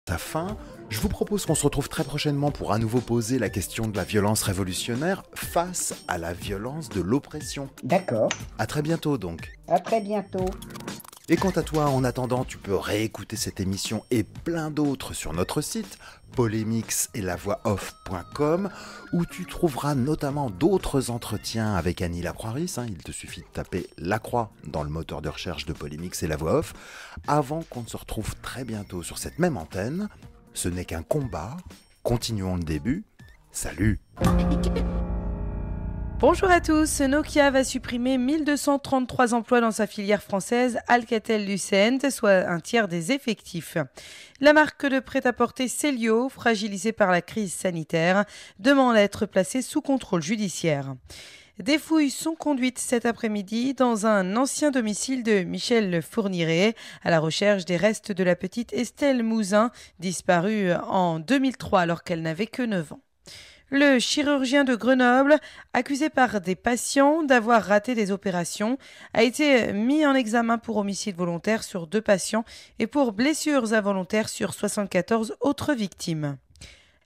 Sa fin, je vous propose qu'on se retrouve très prochainement pour à nouveau poser la question de la violence révolutionnaire face à la violence de l'oppression. D'accord, À très bientôt donc. à très bientôt. Et quant à toi, en attendant, tu peux réécouter cette émission et plein d'autres sur notre site polémix-et-la-voix-off.com où tu trouveras notamment d'autres entretiens avec Annie Lacroix-Ris. Il te suffit de taper Lacroix dans le moteur de recherche de Polémix et la voix off. Avant qu'on ne se retrouve très bientôt sur cette même antenne, ce n'est qu'un combat. Continuons le début. Salut! Bonjour à tous, Nokia va supprimer 1233 emplois dans sa filière française Alcatel-Lucent, soit un tiers des effectifs. La marque de prêt-à-porter Célio, fragilisée par la crise sanitaire, demande à être placée sous contrôle judiciaire. Des fouilles sont conduites cet après-midi dans un ancien domicile de Michel Fourniret, à la recherche des restes de la petite Estelle Mouzin, disparue en 2003 alors qu'elle n'avait que 9 ans. Le chirurgien de Grenoble, accusé par des patients d'avoir raté des opérations, a été mis en examen pour homicide volontaire sur 2 patients et pour blessures involontaires sur 74 autres victimes.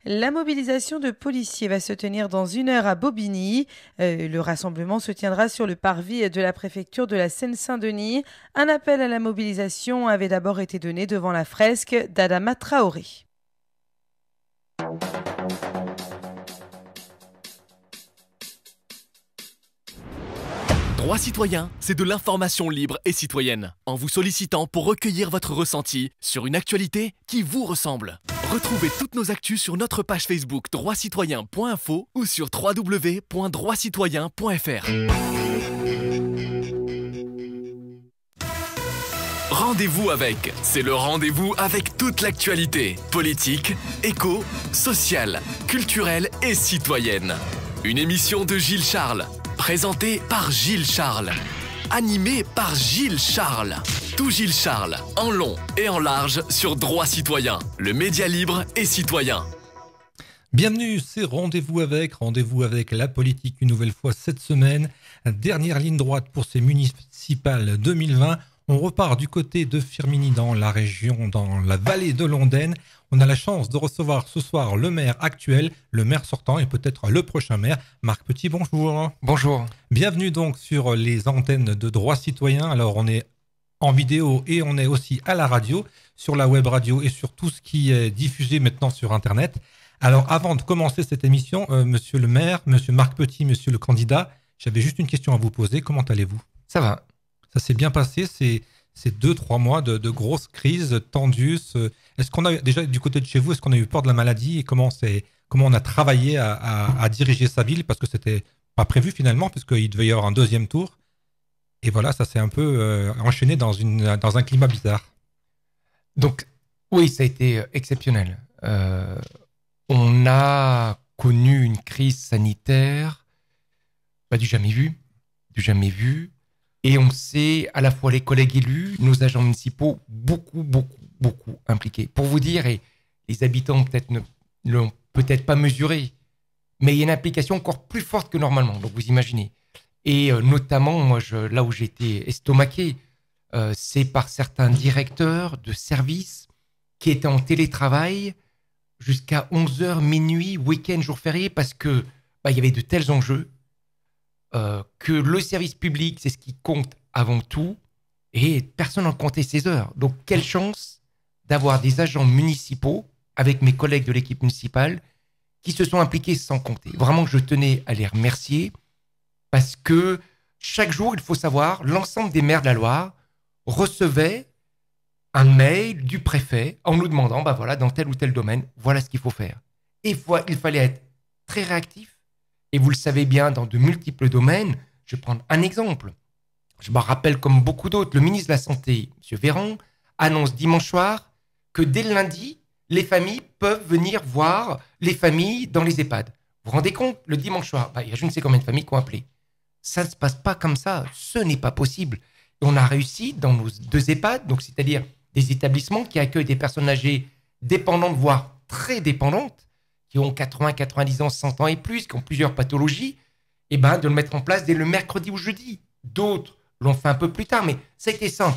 La mobilisation de policiers va se tenir dans 1 heure à Bobigny. Le rassemblement se tiendra sur le parvis de la préfecture de la Seine-Saint-Denis. Un appel à la mobilisation avait d'abord été donné devant la fresque d'Adama Traoré. Droit citoyen, c'est de l'information libre et citoyenne, en vous sollicitant pour recueillir votre ressenti sur une actualité qui vous ressemble. Retrouvez toutes nos actus sur notre page Facebook droitcitoyen.info ou sur www.droitcitoyen.fr. Rendez-vous avec, c'est le rendez-vous avec toute l'actualité politique, éco, sociale, culturelle et citoyenne. Une émission de Gilles Charles. Présenté par Gilles Charles. Animé par Gilles Charles. Tout Gilles Charles, en long et en large sur Droit Citoyen, le média libre et citoyen. Bienvenue, c'est Rendez-vous avec la politique une nouvelle fois cette semaine. Dernière ligne droite pour ces municipales 2020. On repart du côté de Firminy dans la région, dans la vallée de l'Ondaine. On a la chance de recevoir ce soir le maire actuel, le maire sortant et peut-être le prochain maire. Marc Petit, bonjour. Bonjour. Bienvenue donc sur les antennes de Droit Citoyen. Alors on est en vidéo et on est aussi à la radio, sur la web radio et sur tout ce qui est diffusé maintenant sur Internet. Alors avant de commencer cette émission, monsieur le maire, monsieur Marc Petit, monsieur le candidat, j'avais juste une question à vous poser. Comment allez-vous ? Ça va. Ça s'est bien passé, ces 2-3 mois de grosses crises tendues. Est-ce qu'on a déjà du côté de chez vous, est-ce qu'on a eu peur de la maladie et comment on a travaillé à diriger sa ville parce que c'était pas prévu finalement puisqu'il devait y avoir un deuxième tour et voilà, ça s'est un peu enchaîné dans un climat bizarre. Donc oui, ça a été exceptionnel. On a connu une crise sanitaire du jamais vu. Et on s'est, à la fois les collègues élus, nos agents municipaux, beaucoup impliqués. Pour vous dire, et les habitants peut-être ne l'ont peut-être pas mesuré, mais il y a une implication encore plus forte que normalement, donc vous imaginez. Et notamment, moi, là où j'étais estomaqué, c'est par certains directeurs de services qui étaient en télétravail jusqu'à 11h, minuit, week-end, jour férié, parce que il y avait de tels enjeux. Que le service public, c'est ce qui compte avant tout, et personne n'en comptait ses heures. Donc, quelle chance d'avoir des agents municipaux, avec mes collègues de l'équipe municipale, qui se sont impliqués sans compter. Vraiment, je tenais à les remercier, parce que chaque jour, il faut savoir, l'ensemble des maires de la Loire recevaient un mail du préfet en nous demandant, dans tel ou tel domaine, voilà ce qu'il faut faire. Et il fallait être très réactif. Et vous le savez bien, dans de multiples domaines, je vais prendre un exemple. Je me rappelle comme beaucoup d'autres, le ministre de la Santé, M. Véran, annonce dimanche soir que dès le lundi, les familles peuvent venir voir les familles dans les EHPAD. Vous vous rendez compte, le dimanche soir, il y a je ne sais combien de familles qui ont appelé. Ça ne se passe pas comme ça, ce n'est pas possible. Et on a réussi dans nos 2 EHPAD, donc c'est-à-dire des établissements qui accueillent des personnes âgées dépendantes, voire très dépendantes, qui ont 80, 90 ans, 100 ans et plus, qui ont plusieurs pathologies, de le mettre en place dès le mercredi ou jeudi. D'autres l'ont fait un peu plus tard, mais ça a été ça en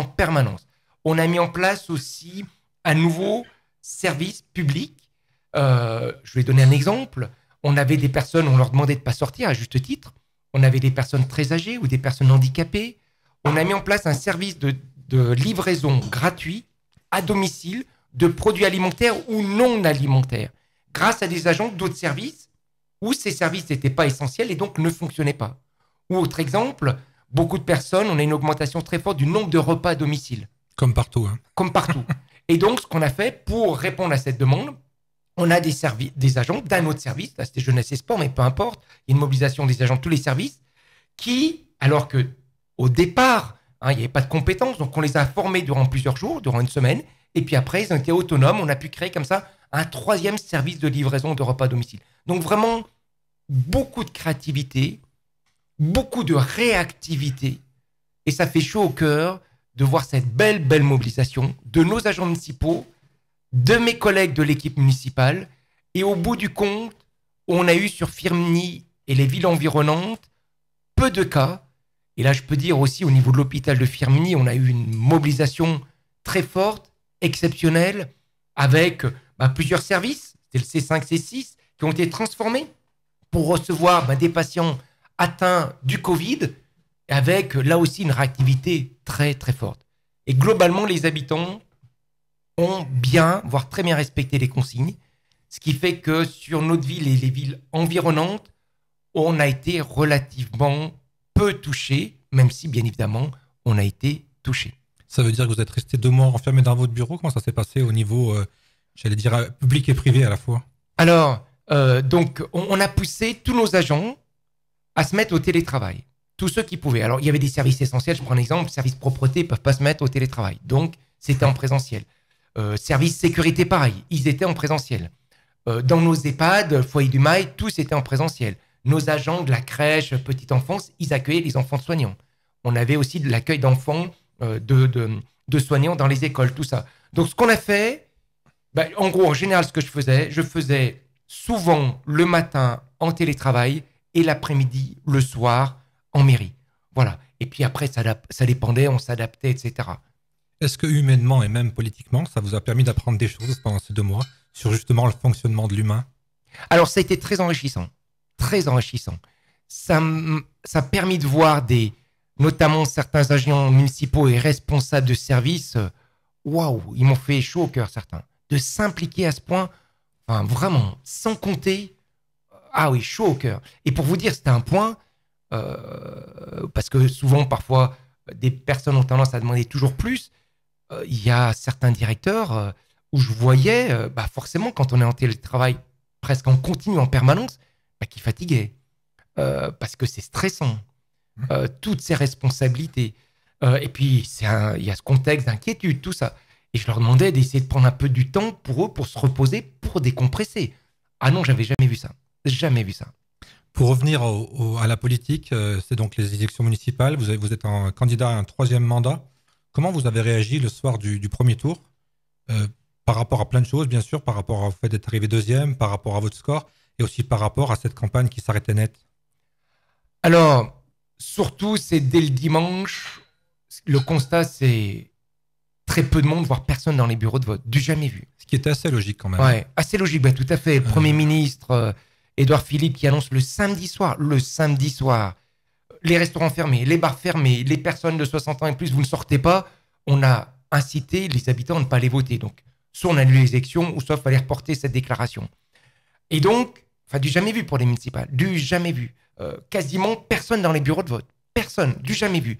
permanence. On a mis en place aussi, à nouveau, service public. Je vais donner un exemple. On avait des personnes, on leur demandait de ne pas sortir à juste titre. On avait des personnes très âgées ou des personnes handicapées. On a mis en place un service de livraison gratuit à domicile de produits alimentaires ou non alimentaires, grâce à des agents d'autres services où ces services n'étaient pas essentiels et donc ne fonctionnaient pas. Ou autre exemple, beaucoup de personnes, on a une augmentation très forte du nombre de repas à domicile. Comme partout. Hein. Comme partout. Et donc, ce qu'on a fait pour répondre à cette demande, on a des agents d'un autre service, là c'était jeunesse et sport, mais peu importe, il y a une mobilisation des agents de tous les services qui, alors que au départ, il n'y avait pas de compétences, donc on les a formés durant plusieurs jours, durant une semaine, et puis après, ils ont été autonomes, on a pu créer comme ça un 3e service de livraison de repas à domicile. Donc vraiment, beaucoup de créativité, beaucoup de réactivité, et ça fait chaud au cœur de voir cette belle mobilisation de nos agents municipaux, de mes collègues de l'équipe municipale, et au bout du compte, on a eu sur Firminy et les villes environnantes peu de cas. Et là, je peux dire aussi au niveau de l'hôpital de Firminy, on a eu une mobilisation très forte, exceptionnelle, avec plusieurs services, c'est le C5, C6, qui ont été transformés pour recevoir des patients atteints du Covid, avec là aussi une réactivité très très forte. Et globalement, les habitants ont bien, voire très bien respecté les consignes, ce qui fait que sur notre ville et les villes environnantes, on a été relativement peu touchés, même si bien évidemment, on a été touchés. Ça veut dire que vous êtes resté 2 mois enfermé dans votre bureau. Comment ça s'est passé au niveau, j'allais dire, public et privé à la fois? Alors, donc, on a poussé tous nos agents à se mettre au télétravail. Tous ceux qui pouvaient. Alors, il y avait des services essentiels. Je prends un exemple. Service propreté, ils ne peuvent pas se mettre au télétravail. Donc, c'était en présentiel. Service sécurité, pareil. Ils étaient en présentiel. Dans nos EHPAD, foyer du Mail, tous étaient en présentiel. Nos agents de la crèche, petite enfance, ils accueillaient les enfants de soignants. On avait aussi de l'accueil d'enfants, de soignants dans les écoles, tout ça. Donc, ce qu'on a fait, en gros, en général, ce que je faisais souvent le matin en télétravail et l'après-midi, le soir, en mairie. Voilà. Et puis après, ça dépendait, on s'adaptait, etc. Est-ce que humainement et même politiquement, ça vous a permis d'apprendre des choses pendant ces 2 mois sur justement le fonctionnement de l'humain? Alors, ça a été très enrichissant. Très enrichissant. Ça a permis de voir notamment certains agents municipaux et responsables de services. Waouh, ils m'ont fait chaud au cœur, certains. De s'impliquer à ce point, enfin, vraiment, sans compter. Ah oui, chaud au cœur. Et pour vous dire, c'était un point, parce que souvent, parfois, des personnes ont tendance à demander toujours plus. Il y a certains directeurs où je voyais, forcément, quand on est en télétravail presque en continu, en permanence, qui fatiguaient. Parce que c'est stressant. Toutes ces responsabilités. Et puis, il y a ce contexte d'inquiétude, tout ça. Et je leur demandais d'essayer de prendre un peu du temps pour eux, pour se reposer, pour décompresser. Ah non, j'avais jamais vu ça. Jamais vu ça. Pour revenir à la politique, c'est donc les élections municipales. Vous êtes un candidat à un 3e mandat. Comment vous avez réagi le soir du premier tour par rapport à plein de choses, bien sûr, par rapport au fait d'être arrivé 2e, par rapport à votre score, et aussi par rapport à cette campagne qui s'arrêtait net? Alors, surtout, c'est dès le dimanche, le constat, c'est très peu de monde, voire personne dans les bureaux de vote. Du jamais vu. Ce qui était assez logique quand même. Ouais, assez logique, tout à fait. Le Premier ministre, Édouard Philippe, qui annonce le samedi soir, les restaurants fermés, les bars fermés, les personnes de 60 ans et plus, vous ne sortez pas. On a incité les habitants à ne pas aller voter. Donc, soit on annule les élections, ou soit il fallait reporter cette déclaration. Et donc, du jamais vu pour les municipales, du jamais vu. Quasiment personne dans les bureaux de vote. Personne, du jamais vu.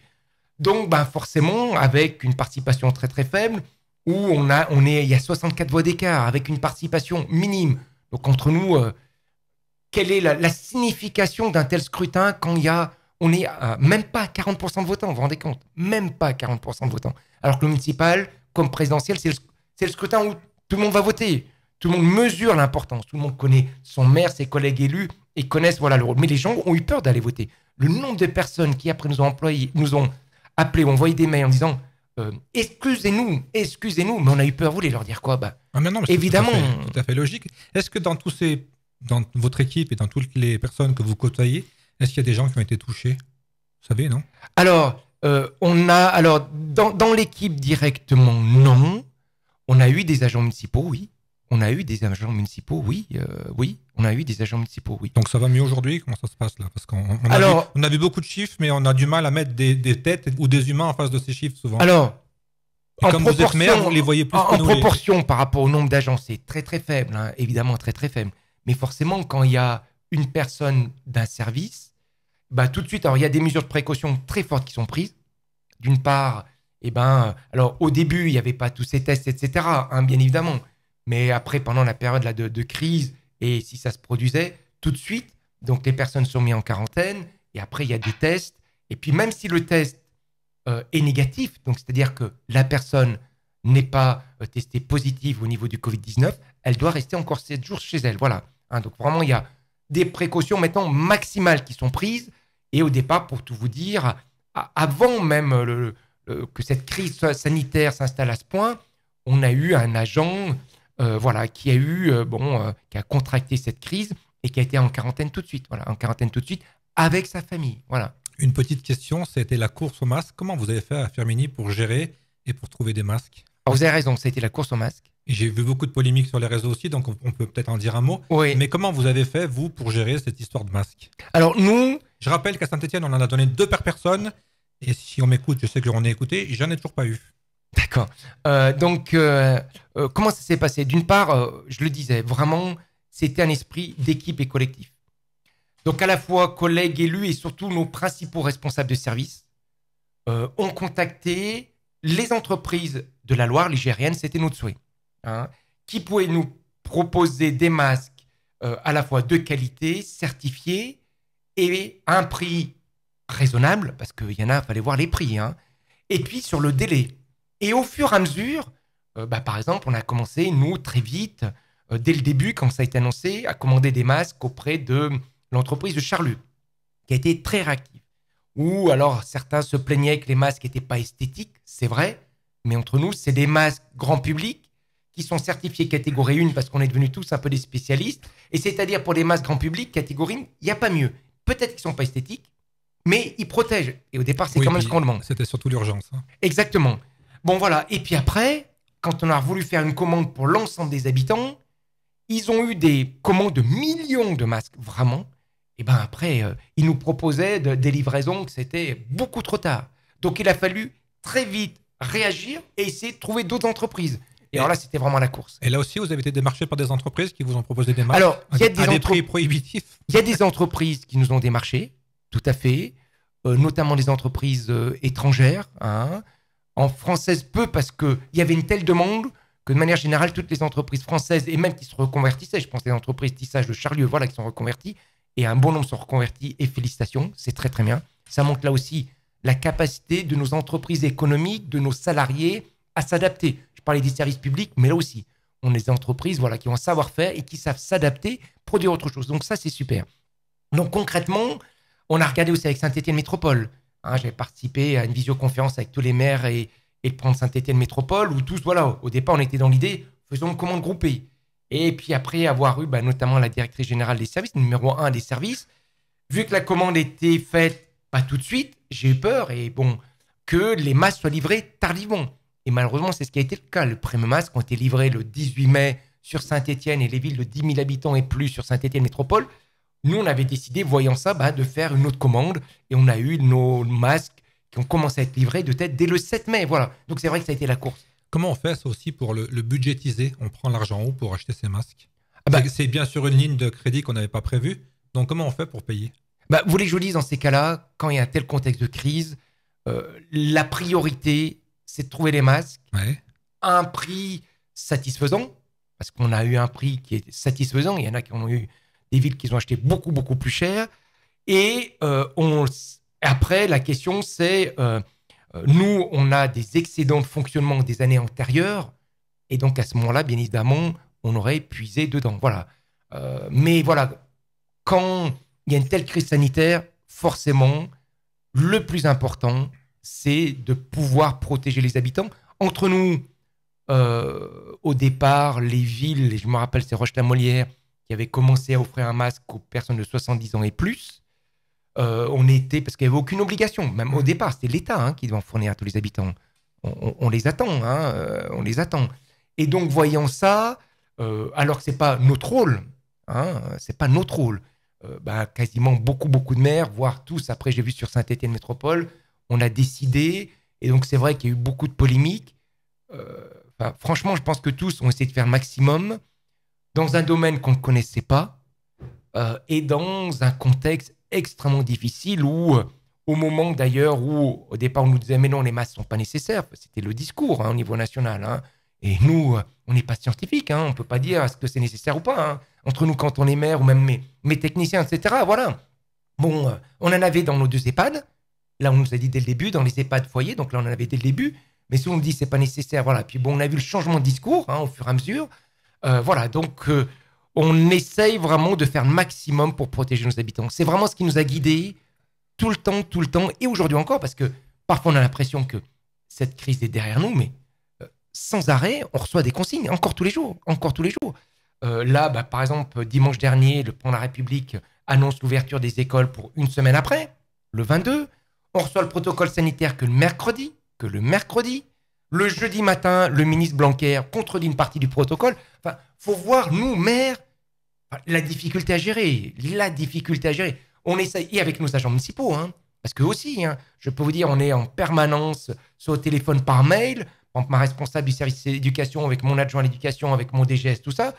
Donc, forcément, avec une participation très très faible, où il y a 64 voix d'écart, avec une participation minime. Donc, entre nous, quelle est la signification d'un tel scrutin quand on est même pas à 40% de votants, vous vous rendez compte? Même pas à 40% de votants. Alors que le municipal, comme présidentiel, c'est le scrutin où tout le monde va voter. Tout le monde mesure l'importance. Tout le monde connaît son maire, ses collègues élus et connaissent le rôle. Mais les gens ont eu peur d'aller voter. Le nombre de personnes qui après nous ont appelés ou envoyé des mails en disant excusez-nous, mais on a eu peur, vous voulez leur dire quoi? Mais non, mais évidemment. C'est tout à fait logique. Est-ce que dans votre équipe et dans toutes les personnes que vous côtoyez, est-ce qu'il y a des gens qui ont été touchés? Vous savez, non? Alors, dans l'équipe directement, non. On a eu des agents municipaux, oui. on a eu des agents municipaux, oui, on a eu des agents municipaux, oui. Donc ça va mieux aujourd'hui? Comment ça se passe là? Parce qu'on on a vu beaucoup de chiffres, mais on a du mal à mettre des têtes ou des humains en face de ces chiffres souvent. Alors, comme vous êtes maire, vous les voyez plus que en nous. proportion par rapport au nombre d'agents, c'est très très faible, hein, évidemment très très faible. Mais forcément, quand il y a une personne d'un service, bah, tout de suite, alors il y a des mesures de précaution très fortes qui sont prises. D'une part, alors au début, il n'y avait pas tous ces tests, etc., hein, bien évidemment. Mais après, pendant la période là, de crise, et si ça se produisait, tout de suite, donc les personnes sont mises en quarantaine, et après, il y a des tests. Et puis, même si le test est négatif, donc c'est-à-dire que la personne n'est pas testée positive au niveau du Covid-19, elle doit rester encore 7 jours chez elle. Voilà. Hein, donc, vraiment, il y a des précautions maintenant maximales qui sont prises. Et au départ, pour tout vous dire, avant même que cette crise sanitaire s'installe à ce point, on a eu un agent qui a contracté cette crise et qui a été en quarantaine tout de suite. Voilà, en quarantaine tout de suite avec sa famille. Voilà. Une petite question, c'était la course aux masques. Comment vous avez fait à Firminy pour gérer et pour trouver des masques? Alors, vous avez raison, ça a été la course aux masques. Et j'ai vu beaucoup de polémiques sur les réseaux aussi, donc on peut peut-être en dire un mot. Oui. Mais comment vous avez fait, vous, pour gérer cette histoire de masques? Alors, nous... Je rappelle qu'à Saint-Etienne, on en a donné 2 par personne. Et si on m'écoute, je sais que j'en ai écouté, j'en ai toujours pas eu. D'accord. Comment ça s'est passé? D'une part, je le disais, vraiment, c'était un esprit d'équipe et collectif. Donc, à la fois collègues, élus et surtout nos principaux responsables de service ont contacté les entreprises de la Loire, ligérienne, c'était notre souhait, hein, qui pouvaient nous proposer des masques à la fois de qualité, certifiés et à un prix raisonnable, parce qu'il y en a, il fallait voir les prix, hein, et puis sur le délai. Et au fur et à mesure, par exemple, on a commencé, nous, très vite, dès le début, quand ça a été annoncé, à commander des masques auprès de l'entreprise de Charlus, qui a été très réactive. Ou alors, certains se plaignaient que les masques n'étaient pas esthétiques, c'est vrai, mais entre nous, c'est des masques grand public qui sont certifiés catégorie 1 parce qu'on est devenus tous un peu des spécialistes. Et c'est-à-dire pour les masques grand public, catégorie 1, il n'y a pas mieux. Peut-être qu'ils ne sont pas esthétiques, mais ils protègent. Et au départ, c'est quand même ce qu'on demande. C'était surtout l'urgence. Hein. Exactement. Bon, voilà. Et puis après, quand on a voulu faire une commande pour l'ensemble des habitants, ils ont eu des commandes de millions de masques, vraiment. Et bien après, ils nous proposaient des livraisons que c'était beaucoup trop tard. Donc, il a fallu très vite réagir et essayer de trouver d'autres entreprises. Et alors là, c'était vraiment la course. Et là aussi, vous avez été démarché par des entreprises qui vous ont proposé des masques alors, à des prix prohibitifs? Il y a des entreprises qui nous ont démarché, tout à fait, notamment des entreprises étrangères, hein, en française peu, parce qu'il y avait une telle demande que de manière générale, toutes les entreprises françaises, et même qui se reconvertissaient, je pense les entreprises tissage de Charlieu, voilà, qui sont reconverties, et un bon nombre sont reconvertis, et félicitations, c'est très très bien. Ça montre là aussi la capacité de nos entreprises économiques, de nos salariés à s'adapter. Je parlais des services publics, mais là aussi, on a des entreprises voilà, qui ont un savoir-faire et qui savent s'adapter, produire autre chose. Donc ça, c'est super. Donc concrètement, on a regardé aussi avec Saint-Etienne Métropole. Hein, j'avais participé à une visioconférence avec tous les maires et le plan de Saint-Etienne Métropole, où tous, voilà, au départ, on était dans l'idée, faisons une commande groupée. Et puis après avoir eu notamment la directrice générale des services, numéro 1 des services, vu que la commande était faite pas tout de suite, j'ai eu peur que les masques soient livrés tardivement. Et malheureusement, c'est ce qui a été le cas. Les premiers masques ont été livrés le 18 mai sur Saint-Etienne et les villes de 10 000 habitants et plus sur Saint-Etienne Métropole. Nous, on avait décidé, voyant ça, de faire une autre commande. Et on a eu nos masques qui ont commencé à être livrés de tête dès le 7 mai. Voilà. Donc, c'est vrai que ça a été la course. Comment on fait ça aussi pour le budgétiser? On prend l'argent où pour acheter ces masques? C'est bien sûr une ligne de crédit qu'on n'avait pas prévue. Donc, comment on fait pour payer? Vous voulez que je vous dise, dans ces cas-là, quand il y a un tel contexte de crise, la priorité, c'est de trouver les masques à un prix satisfaisant, parce qu'on a eu un prix qui est satisfaisant. Il y en a qui ont eu des villes qui ont acheté beaucoup, beaucoup plus cher. Et après, la question, c'est, nous, on a des excédents de fonctionnement des années antérieures. Et donc, à ce moment-là, bien évidemment, on aurait puisé dedans. Voilà. Mais voilà, quand il y a une telle crise sanitaire, forcément, le plus important, c'est de pouvoir protéger les habitants. Entre nous, au départ, les villes, et je me rappelle, c'est Roche-la-Molière qui avait commencé à offrir un masque aux personnes de 70 ans et plus. On était, parce qu'il n'y avait aucune obligation, même au départ, c'était l'État qui devait en fournir à tous les habitants. On les attend, on les attend. Et donc, voyant ça, alors que c'est pas notre rôle. C'est pas notre rôle. Quasiment beaucoup de maires, voire tous, après j'ai vu sur Saint-Étienne Métropole, on a décidé, et donc c'est vrai qu'il y a eu beaucoup de polémiques. Franchement, je pense que tous ont essayé de faire le maximum dans un domaine qu'on ne connaissait pas et dans un contexte extrêmement difficile où, au moment d'ailleurs où au départ on nous disait mais non, les masques ne sont pas nécessaires, c'était le discours au niveau national. Et nous, on n'est pas scientifiques, on ne peut pas dire est-ce que c'est nécessaire ou pas. Entre nous, quand on est maire ou même mes techniciens, etc. Voilà. Bon, on en avait dans nos 2 EHPAD. Là, on nous a dit dès le début, dans les EHPAD foyer, donc là, on en avait dès le début. Mais si on nous dit c'est pas nécessaire, voilà. Puis bon, on a vu le changement de discours au fur et à mesure. Voilà, donc on essaye vraiment de faire le maximum pour protéger nos habitants. C'est vraiment ce qui nous a guidés tout le temps, et aujourd'hui encore, parce que parfois on a l'impression que cette crise est derrière nous, mais sans arrêt, on reçoit des consignes, encore tous les jours. Là, par exemple, dimanche dernier, le président de la République annonce l'ouverture des écoles pour une semaine après, le 22. On reçoit le protocole sanitaire que le mercredi. Le jeudi matin, le ministre Blanquer contredit une partie du protocole. Enfin, faut voir, nous, maires, la difficulté à gérer. On essaye, et avec nos agents municipaux, parce que aussi, je peux vous dire, on est en permanence soit au téléphone par mail, ma responsable du service d'éducation, avec mon adjoint à l'éducation, avec mon DGS, tout ça,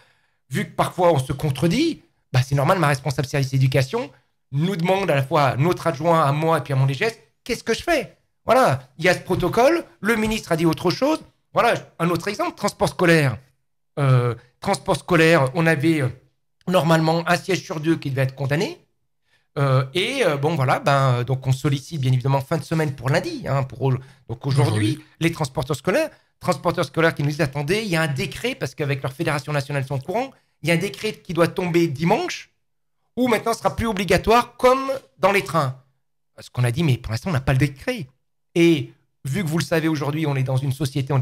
vu que parfois on se contredit, c'est normal, ma responsable du service d'éducation nous demande à la fois notre adjoint, à moi et puis à mon DGS, qu'est-ce que je fais? Voilà, il y a ce protocole, le ministre a dit autre chose. Voilà, un autre exemple, transport scolaire. On avait normalement un siège sur 2 qui devait être condamné. Donc on sollicite bien évidemment fin de semaine pour lundi. Donc aujourd'hui, les transporteurs scolaires qui nous disent attendez, il y a un décret, parce qu'avec leur fédération nationale ils sont au courant, il y a un décret qui doit tomber dimanche, où maintenant ce sera plus obligatoire comme dans les trains. Parce qu'on a dit, mais pour l'instant on n'a pas le décret. Et vu que vous le savez aujourd'hui, on est dans une société, on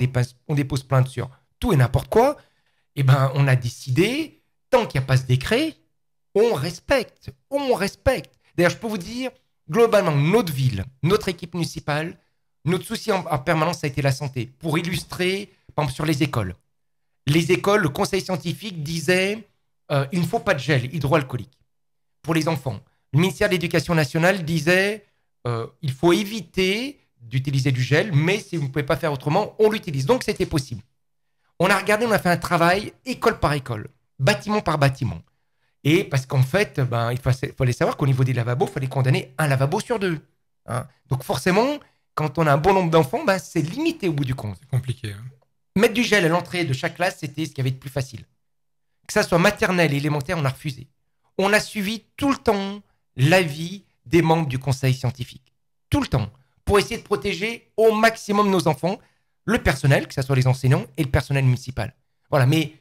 dépose plainte sur tout et n'importe quoi, on a décidé, tant qu'il n'y a pas ce décret, on respecte. D'ailleurs, je peux vous dire, globalement, notre ville, notre équipe municipale, notre souci en permanence, ça a été la santé. Pour illustrer, par exemple, sur les écoles. Les écoles, le conseil scientifique disait il ne faut pas de gel hydroalcoolique pour les enfants. Le ministère de l'Éducation nationale disait il faut éviter d'utiliser du gel, mais si vous ne pouvez pas faire autrement, on l'utilise. Donc, c'était possible. On a regardé, on a fait un travail école par école, bâtiment par bâtiment. Et parce qu'en fait, il fallait savoir qu'au niveau des lavabos, il fallait condamner un lavabo sur 2. Donc forcément, quand on a un bon nombre d'enfants, c'est limité au bout du compte. C'est compliqué. Mettre du gel à l'entrée de chaque classe, c'était ce qui avait de plus facile. Que ça soit maternelle et élémentaire, on a refusé. On a suivi tout le temps l'avis des membres du conseil scientifique. Tout le temps. Pour essayer de protéger au maximum nos enfants, le personnel, que ce soit les enseignants et le personnel municipal. Voilà, mais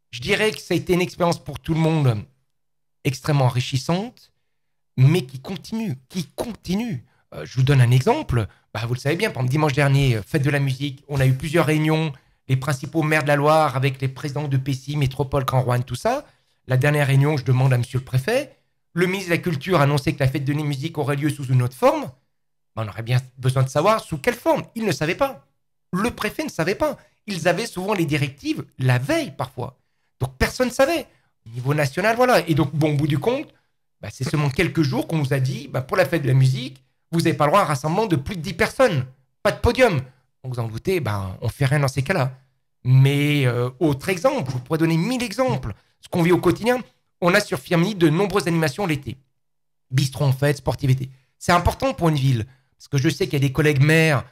je dirais que ça a été une expérience pour tout le monde extrêmement enrichissante, mais qui continue. Je vous donne un exemple. Vous le savez bien, pendant dimanche dernier, fête de la musique, on a eu plusieurs réunions, les principaux maires de la Loire, avec les présidents de PCI, Métropole, Grand Roanne, tout ça. La dernière réunion, je demande à monsieur le préfet. Le ministre de la Culture a annoncé que la fête de la musique aurait lieu sous une autre forme. On aurait bien besoin de savoir sous quelle forme. Il ne savait pas. Le préfet ne savait pas. Ils avaient souvent les directives la veille, parfois. Donc, personne ne savait. Au niveau national, voilà. Et donc, au bout du compte, c'est seulement quelques jours qu'on nous a dit, pour la fête de la musique, vous n'avez pas le droit à un rassemblement de plus de 10 personnes. Pas de podium. Donc, vous en doutez, on fait rien dans ces cas-là. Mais, autre exemple, je pourrais donner 1000 exemples. Ce qu'on vit au quotidien, on a sur Firminy de nombreuses animations l'été. Bistrot en fête, sportive été. C'est important pour une ville. Parce que je sais qu'il y a des collègues maires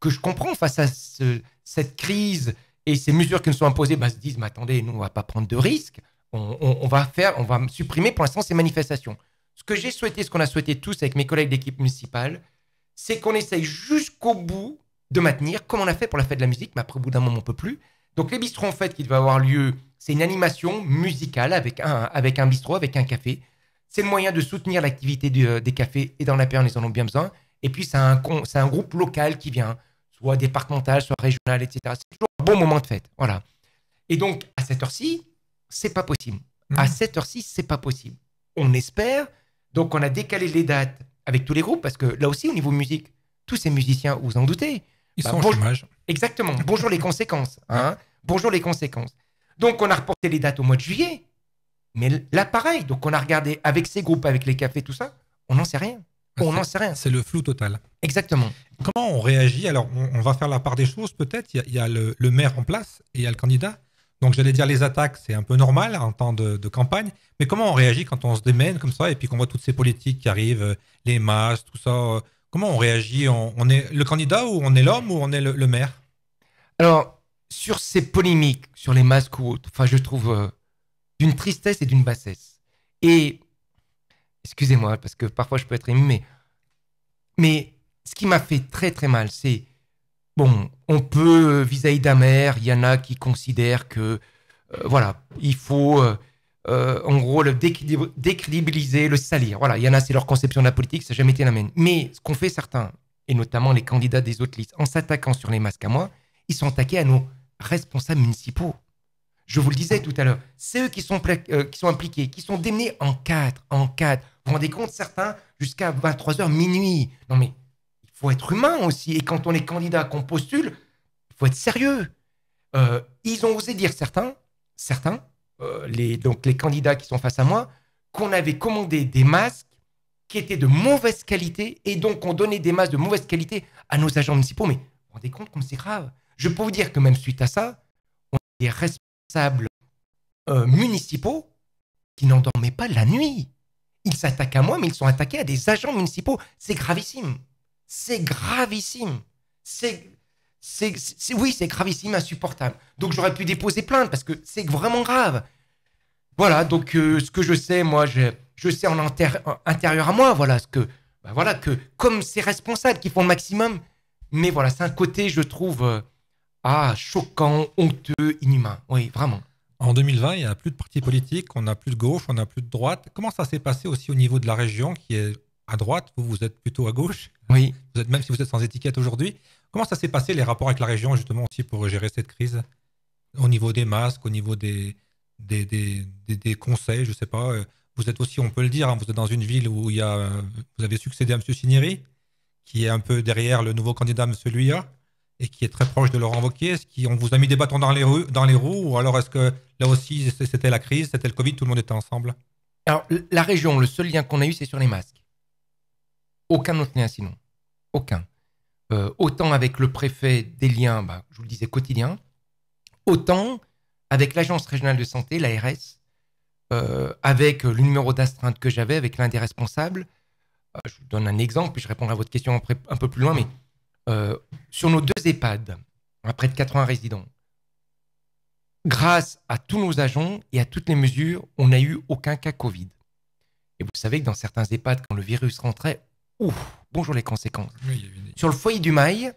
que je comprends face à cette crise et ces mesures qui nous sont imposées, se disent, mais attendez, nous, on ne va pas prendre de risques. On va supprimer pour l'instant ces manifestations. Ce que j'ai souhaité, ce qu'on a souhaité tous avec mes collègues d'équipe municipale, c'est qu'on essaye jusqu'au bout de maintenir, comme on a fait pour la fête de la musique, mais après, au bout d'un moment, on ne peut plus. Donc, les bistrots en fête qui devaient avoir lieu, c'est une animation musicale avec un bistrot, avec un café. C'est le moyen de soutenir l'activité des cafés et dans la période, ils en ont bien besoin. Et puis, c'est un groupe local qui vient, soit départemental, soit régional, etc. C'est toujours un bon moment de fête. Voilà. Et donc, à cette heure-ci, c'est pas possible. À cette heure-ci, c'est pas possible. On espère. Donc, on a décalé les dates avec tous les groupes parce que là aussi, au niveau musique, tous ces musiciens, vous en doutez, ils sont au chômage. Exactement. Bonjour les conséquences. Bonjour les conséquences. Donc, on a reporté les dates au mois de juillet. Mais là, pareil. Donc, on a regardé avec ces groupes, avec les cafés, tout ça. On n'en sait rien. On n'en sait rien. C'est le flou total. Exactement. Comment on réagit? Alors, on va faire la part des choses peut-être. Il y a le maire en place et il y a le candidat. Donc, j'allais dire les attaques, c'est un peu normal en temps de campagne. Mais comment on réagit quand on se démène comme ça et puis qu'on voit toutes ces politiques qui arrivent, les masses, tout ça? Comment on réagit? On est le candidat ou on est l'homme ou on est le maire? Alors, sur ces polémiques, sur les masques ou autres, enfin, je trouve d'une tristesse et d'une bassesse. Et, excusez-moi, parce que parfois je peux être ému, mais ce qui m'a fait très très mal, c'est, bon, on peut, vis-à-vis d'un maire, il y en a qui considèrent que, voilà, il faut, en gros, le décrédibiliser, le salir. Voilà, il y en a, c'est leur conception de la politique, ça n'a jamais été la mienne. Mais ce qu'ont fait certains, et notamment les candidats des autres listes, en s'attaquant sur les masques à moi, ils sont attaqués à nos responsables municipaux. Je vous le disais tout à l'heure, c'est eux qui sont impliqués, qui sont démenés en cadre. Vous vous rendez compte, certains, jusqu'à 23h, minuit. Non mais, il faut être humain aussi. Et quand on est candidat, qu'on postule, il faut être sérieux. Ils ont osé dire certains, donc les candidats qui sont face à moi, qu'on avait commandé des masques qui étaient de mauvaise qualité et donc on donnait des masques de mauvaise qualité à nos agents municipaux. Mais vous vous rendez compte comme c'est grave? Je peux vous dire que même suite à ça, on a des responsables municipaux qui n'endormaient pas la nuit. Ils s'attaquent à moi, mais ils sont attaqués à des agents municipaux. C'est gravissime. C'est gravissime. Oui, c'est gravissime, insupportable. Donc j'aurais pu déposer plainte parce que c'est vraiment grave. Voilà, donc ce que je sais, moi, je sais en intérieur à moi, voilà, que comme ces responsables qui font le maximum, mais voilà, c'est un côté, je trouve, choquant, honteux, inhumain. Oui, vraiment. En 2020, il n'y a plus de partis politiques, on n'a plus de gauche, on n'a plus de droite. Comment ça s'est passé aussi au niveau de la région qui est à droite? Vous êtes plutôt à gauche. Oui. Même si vous êtes sans étiquette aujourd'hui. Comment ça s'est passé les rapports avec la région justement aussi pour gérer cette crise? Au niveau des masques, au niveau des conseils, je ne sais pas. Vous êtes aussi, on peut le dire, hein, vous êtes dans une ville où vous avez succédé à M. Cinieri, qui est un peu derrière le nouveau candidat M. Luya, et qui est très proche de Laurent Wauquiez. On vous a mis des bâtons dans les roues, ou alors est-ce que là aussi c'était la crise, c'était le Covid, tout le monde était ensemble? Alors, la région, le seul lien qu'on a eu, c'est sur les masques. Aucun autre lien sinon. Aucun. Autant avec le préfet, des liens, je vous le disais, quotidiens, autant avec l'Agence régionale de santé, l'ARS, avec le numéro d'astreinte que j'avais, avec l'un des responsables. Je vous donne un exemple, puis je répondrai à votre question après, un peu plus loin, mais sur nos 2 EHPAD, à près de 80 résidents, grâce à tous nos agents et à toutes les mesures, on n'a eu aucun cas Covid. Et vous savez que dans certains EHPAD, quand le virus rentrait, bonjour les conséquences. Oui, sur le foyer du Mail,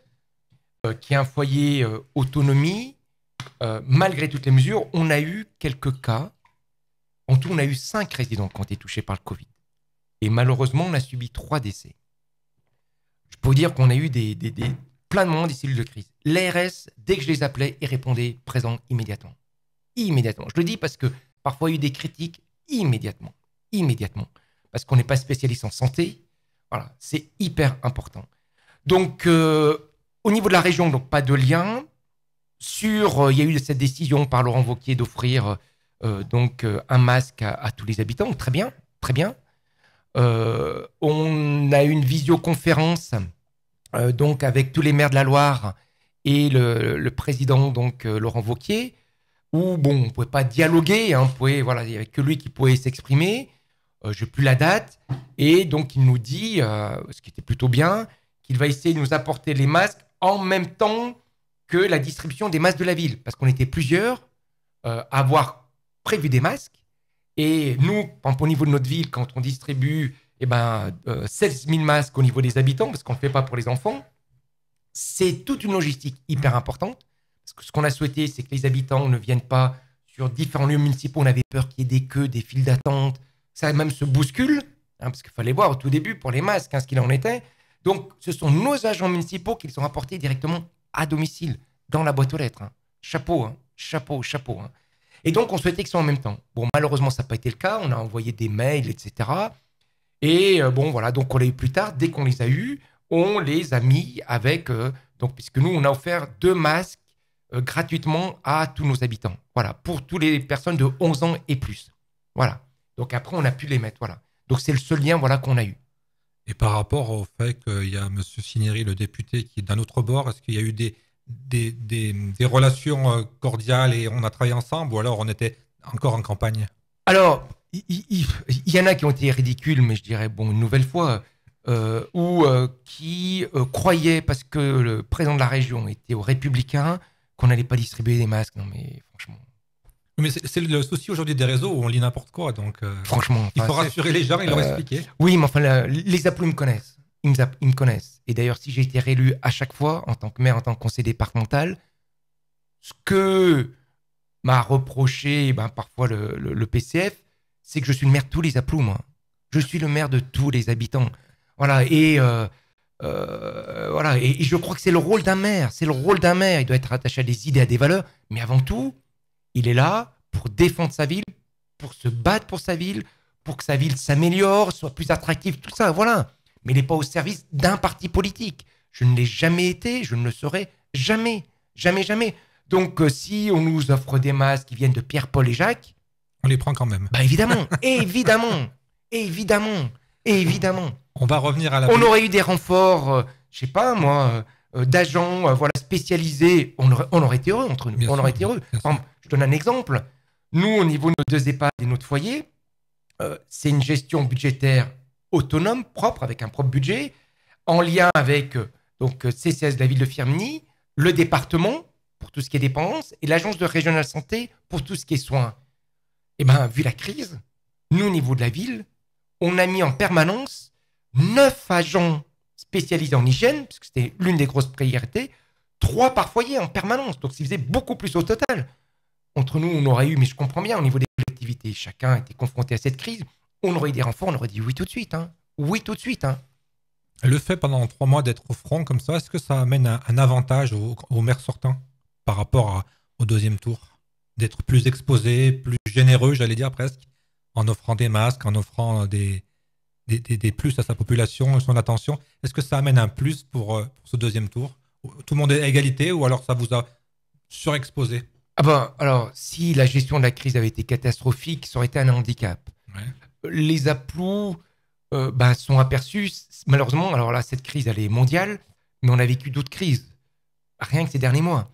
qui est un foyer autonomie, malgré toutes les mesures, on a eu quelques cas. En tout, on a eu 5 résidents qui ont été touchés par le Covid. Et malheureusement, on a subi 3 décès. Je peux vous dire qu'on a eu plein de moments des cellules de crise. L'ARS, dès que je les appelais, ils répondaient présent immédiatement. Immédiatement. Je le dis parce que parfois, il y a eu des critiques immédiatement. Parce qu'on n'est pas spécialiste en santé. Voilà, c'est hyper important. Donc, au niveau de la région, donc pas de lien. Il y a eu cette décision par Laurent Wauquiez d'offrir un masque à tous les habitants. Très bien, très bien. On a eu une visioconférence donc avec tous les maires de la Loire et le président Laurent Wauquiez, où on ne pouvait pas dialoguer, hein, il n'y avait que lui qui pouvait s'exprimer. Je n'ai plus la date, et donc il nous dit, ce qui était plutôt bien, qu'il va essayer de nous apporter les masques en même temps que la distribution des masques de la ville, parce qu'on était plusieurs à avoir prévu des masques. Et nous, au niveau de notre ville, quand on distribue 16 000 masques au niveau des habitants, parce qu'on ne le fait pas pour les enfants, c'est toute une logistique hyper importante. Parce que ce qu'on a souhaité, c'est que les habitants ne viennent pas sur différents lieux municipaux. On avait peur qu'il y ait des queues, des files d'attente. Ça même se bouscule, hein, parce qu'il fallait voir au tout début pour les masques, hein, ce qu'il en était. Donc, ce sont nos agents municipaux qui les ont apportés directement à domicile, dans la boîte aux lettres. Hein. Chapeau, hein, chapeau. Hein. Et donc, on souhaitait que ce soit en même temps. Bon, malheureusement, ça n'a pas été le cas. On a envoyé des mails, etc. Et donc on l'a eu plus tard. Dès qu'on les a eus, on les a mis avec... puisque nous, on a offert 2 masques gratuitement à tous nos habitants. Voilà, pour toutes les personnes de 11 ans et plus. Voilà. Donc après, on a pu les mettre. Voilà. Donc c'est le seul lien voilà, qu'on a eu. Et par rapport au fait qu'il y a M. Cinieri, le député, qui est d'un autre bord, est-ce qu'il y a eu des relations cordiales et on a travaillé ensemble ou alors on était encore en campagne? Alors, il y en a qui ont été ridicules, mais je dirais, bon, une nouvelle fois, ou qui croyaient, parce que le président de la région était aux Républicains, qu'on n'allait pas distribuer des masques. Non, mais franchement. Mais c'est le souci aujourd'hui des réseaux où on lit n'importe quoi. Donc, franchement. Il faut rassurer les gens et leur expliquer. Oui, mais enfin, les Aplous, ils me connaissent. Ils me connaissent. Et d'ailleurs, si j'ai été réélu à chaque fois, en tant que maire, en tant que conseiller départemental, ce que m'a reproché parfois le PCF, c'est que je suis le maire de tous les Aplous, moi. Je suis le maire de tous les habitants. Voilà, et je crois que c'est le rôle d'un maire. C'est le rôle d'un maire. Il doit être attaché à des idées, à des valeurs. Mais avant tout, il est là pour défendre sa ville, pour se battre pour sa ville, pour que sa ville s'améliore, soit plus attractive, tout ça, voilà. Mais il n'est pas au service d'un parti politique. Je ne l'ai jamais été, je ne le serai jamais. Jamais, jamais. Donc, si on nous offre des masques qui viennent de Pierre, Paul et Jacques... On les prend quand même. Évidemment, évidemment. On va revenir à la... On aurait eu des renforts, je sais pas moi, d'agents spécialisés. On aurait été heureux entre nous. Bien on sûr, aurait été heureux. Je donne un exemple. Nous, au niveau de nos 2 EHPAD et notre foyer, c'est une gestion budgétaire autonome, propre, avec un propre budget, en lien avec CCS de la ville de Firminy, le département pour tout ce qui est dépenses et l'agence de régionale santé pour tout ce qui est soins. Et vu la crise, nous, au niveau de la ville, on a mis en permanence 9 agents spécialisés en hygiène, parce que c'était l'une des grosses priorités, 3 par foyer en permanence. Donc, ça faisait beaucoup plus au total. Entre nous, on aurait eu, mais je comprends bien, au niveau des collectivités, chacun était confronté à cette crise, on aurait eu des renforts, on aurait dit oui tout de suite. Oui tout de suite. Le fait pendant 3 mois d'être au front comme ça, est-ce que ça amène un avantage aux maires sortants par rapport au deuxième tour? D'être plus exposé, plus généreux, j'allais dire presque, en offrant des masques, en offrant des plus à sa population, son attention. Est-ce que ça amène un plus pour ce deuxième tour? Tout le monde est à égalité ou alors ça vous a surexposé? Alors, si la gestion de la crise avait été catastrophique, ça aurait été un handicap. Ouais. Les Aplous sont aperçus, malheureusement, alors là, cette crise, elle est mondiale, mais on a vécu d'autres crises, rien que ces derniers mois.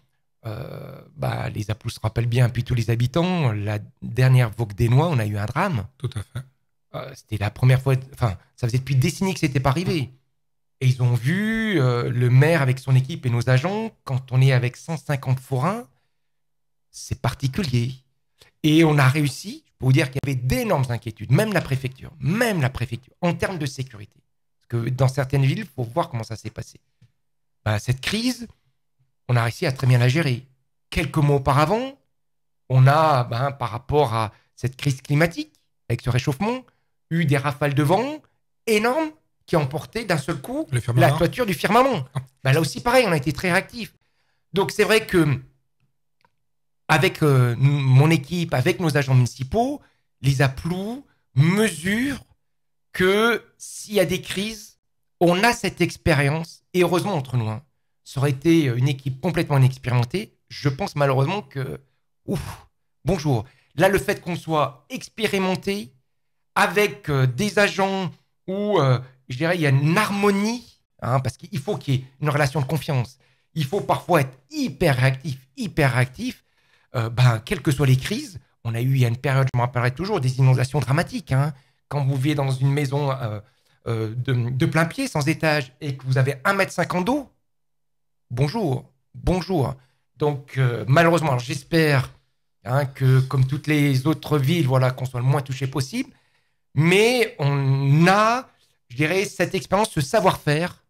Les Aplous se rappellent bien, puis tous les habitants, la dernière Vauque des Noix, on a eu un drame. Tout à fait. C'était la première fois, ça faisait depuis des décennies que c'était pas arrivé. Et ils ont vu le maire avec son équipe et nos agents, quand on est avec 150 forains, c'est particulier. Et on a réussi, pour vous dire qu'il y avait d'énormes inquiétudes, même la préfecture, en termes de sécurité. Parce que dans certaines villes, il faut voir comment ça s'est passé. Cette crise, on a réussi à très bien la gérer. Quelques mois auparavant, on a, par rapport à cette crise climatique, avec ce réchauffement, eu des rafales de vent énormes qui ont emporté d'un seul coup la toiture du firmament. Là aussi, pareil, on a été très réactifs. Donc, c'est vrai que avec mon équipe, avec nos agents municipaux, les Aplous mesurent que s'il y a des crises, on a cette expérience, et heureusement entre nous, ça aurait été une équipe complètement inexpérimentée. Je pense malheureusement que... bonjour. Là, le fait qu'on soit expérimenté avec des agents où, je dirais, il y a une harmonie, parce qu'il faut qu'il y ait une relation de confiance. Il faut parfois être hyper réactif. Quelles que soient les crises, il y a une période, je me rappellerai toujours, des inondations dramatiques. Quand vous vivez dans une maison de plein pied, sans étage, et que vous avez 1,50 m d'eau, bonjour. Donc, malheureusement, alors j'espère que, comme toutes les autres villes, qu'on soit le moins touché possible. Mais on a, je dirais, cette expérience, ce savoir-faire,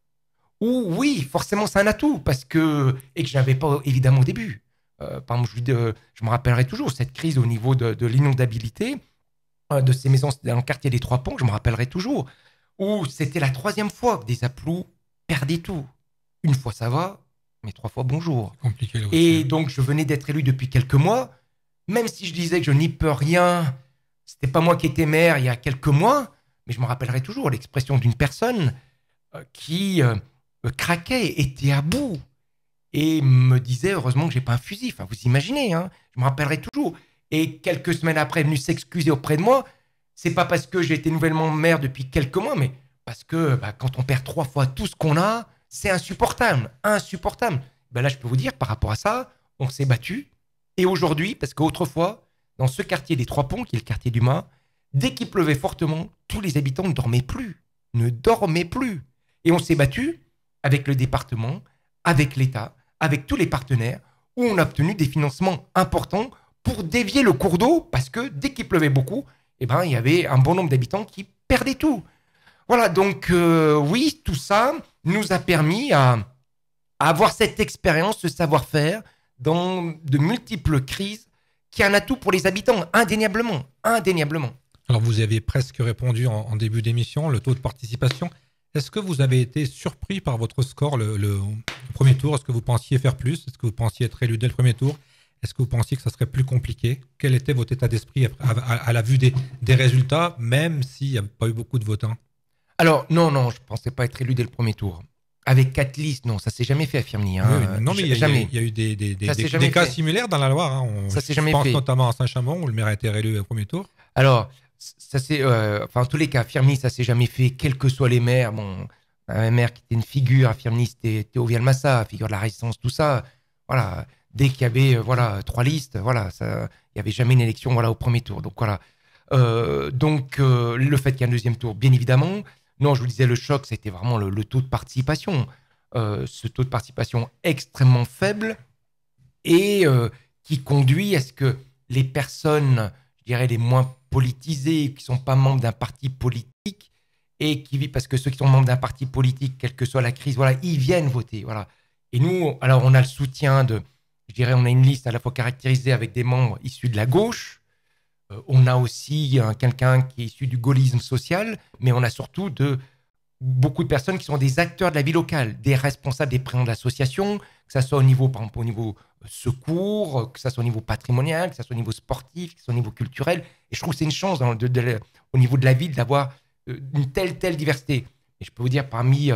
où, oui, forcément, c'est un atout, et que je n'avais pas, évidemment, au début. Par exemple, je me rappellerai toujours cette crise au niveau de l'inondabilité de ces maisons dans le quartier des Trois Ponts, je me rappellerai toujours, où c'était la 3e fois que des Aplous perdaient tout. Une fois, ça va, mais 3 fois, bonjour. Compliqué, et donc, je venais d'être élu depuis quelques mois. Même si je disais que je n'y peux rien, c'était pas moi qui étais maire il y a quelques mois, mais je me rappellerai toujours l'expression d'une personne qui craquait, était à bout. et me disait heureusement que j'ai pas un fusil. Enfin, vous imaginez, hein, je me rappellerai toujours. Et quelques semaines après, est venu s'excuser auprès de moi. C'est pas parce que j'ai été nouvellement maire depuis quelques mois, mais parce que quand on perd 3 fois tout ce qu'on a, c'est insupportable, insupportable. Là, je peux vous dire, par rapport à ça, on s'est battu. Et aujourd'hui, parce qu'autrefois, dans ce quartier des Trois Ponts, qui est le quartier du Mas, dès qu'il pleuvait fortement, tous les habitants ne dormaient plus. Ne dormaient plus. Et on s'est battu avec le département, avec l'État, avec tous les partenaires, où on a obtenu des financements importants pour dévier le cours d'eau, parce que dès qu'il pleuvait beaucoup, il y avait un bon nombre d'habitants qui perdaient tout. Voilà, donc oui, tout ça nous a permis à avoir cette expérience, ce savoir-faire dans de multiples crises, qui est un atout pour les habitants, indéniablement, indéniablement. Alors, vous avez presque répondu en début d'émission, le taux de participation. Est-ce que vous avez été surpris par votre score le premier tour? Est-ce que vous pensiez faire plus? Est-ce que vous pensiez être élu dès le premier tour? Est-ce que vous pensiez que ça serait plus compliqué? Quel était votre état d'esprit à la vue des résultats, même s'il n'y a pas eu beaucoup de votants? Alors, non, je ne pensais pas être élu dès le premier tour. Avec 4 listes, non, ça ne s'est jamais fait à Firminy. Hein. Oui, non, mais il y a eu des cas similaires dans la Loire. Hein. Ça s'est jamais fait. Je pense fait. notamment à Saint-Chamond, où le maire a été réélu au premier tour. Alors, ça c'est, en tous les cas, Firminy, ça s'est jamais fait, quels que soient les maires. Bon, un maire qui était une figure, à Firminy, c'était Théo Vialmassa, figure de la résistance, tout ça. Voilà, dès qu'il y avait 3 listes, voilà, il n'y avait jamais une élection au premier tour. Donc voilà. Le fait qu'il y ait un deuxième tour, bien évidemment. Non, je vous disais, le choc, c'était vraiment le taux de participation. Ce taux de participation extrêmement faible et qui conduit à ce que les personnes, je dirais, les moins politisés, qui ne sont pas membres d'un parti politique, et qui vivent, parce que ceux qui sont membres d'un parti politique, quelle que soit la crise, voilà, ils viennent voter. Voilà. Et nous, alors, on a le soutien on a une liste à la fois caractérisée avec des membres issus de la gauche. On a aussi quelqu'un qui est issu du gaullisme social, mais on a surtout beaucoup de personnes qui sont des acteurs de la vie locale, des responsables, des présidents d'associations, que ce soit au niveau, par exemple, au niveau secours, que ce soit au niveau patrimonial, que ce soit au niveau sportif, que ce soit au niveau culturel. Et je trouve que c'est une chance au niveau de la ville d'avoir une telle diversité. Et je peux vous dire, parmi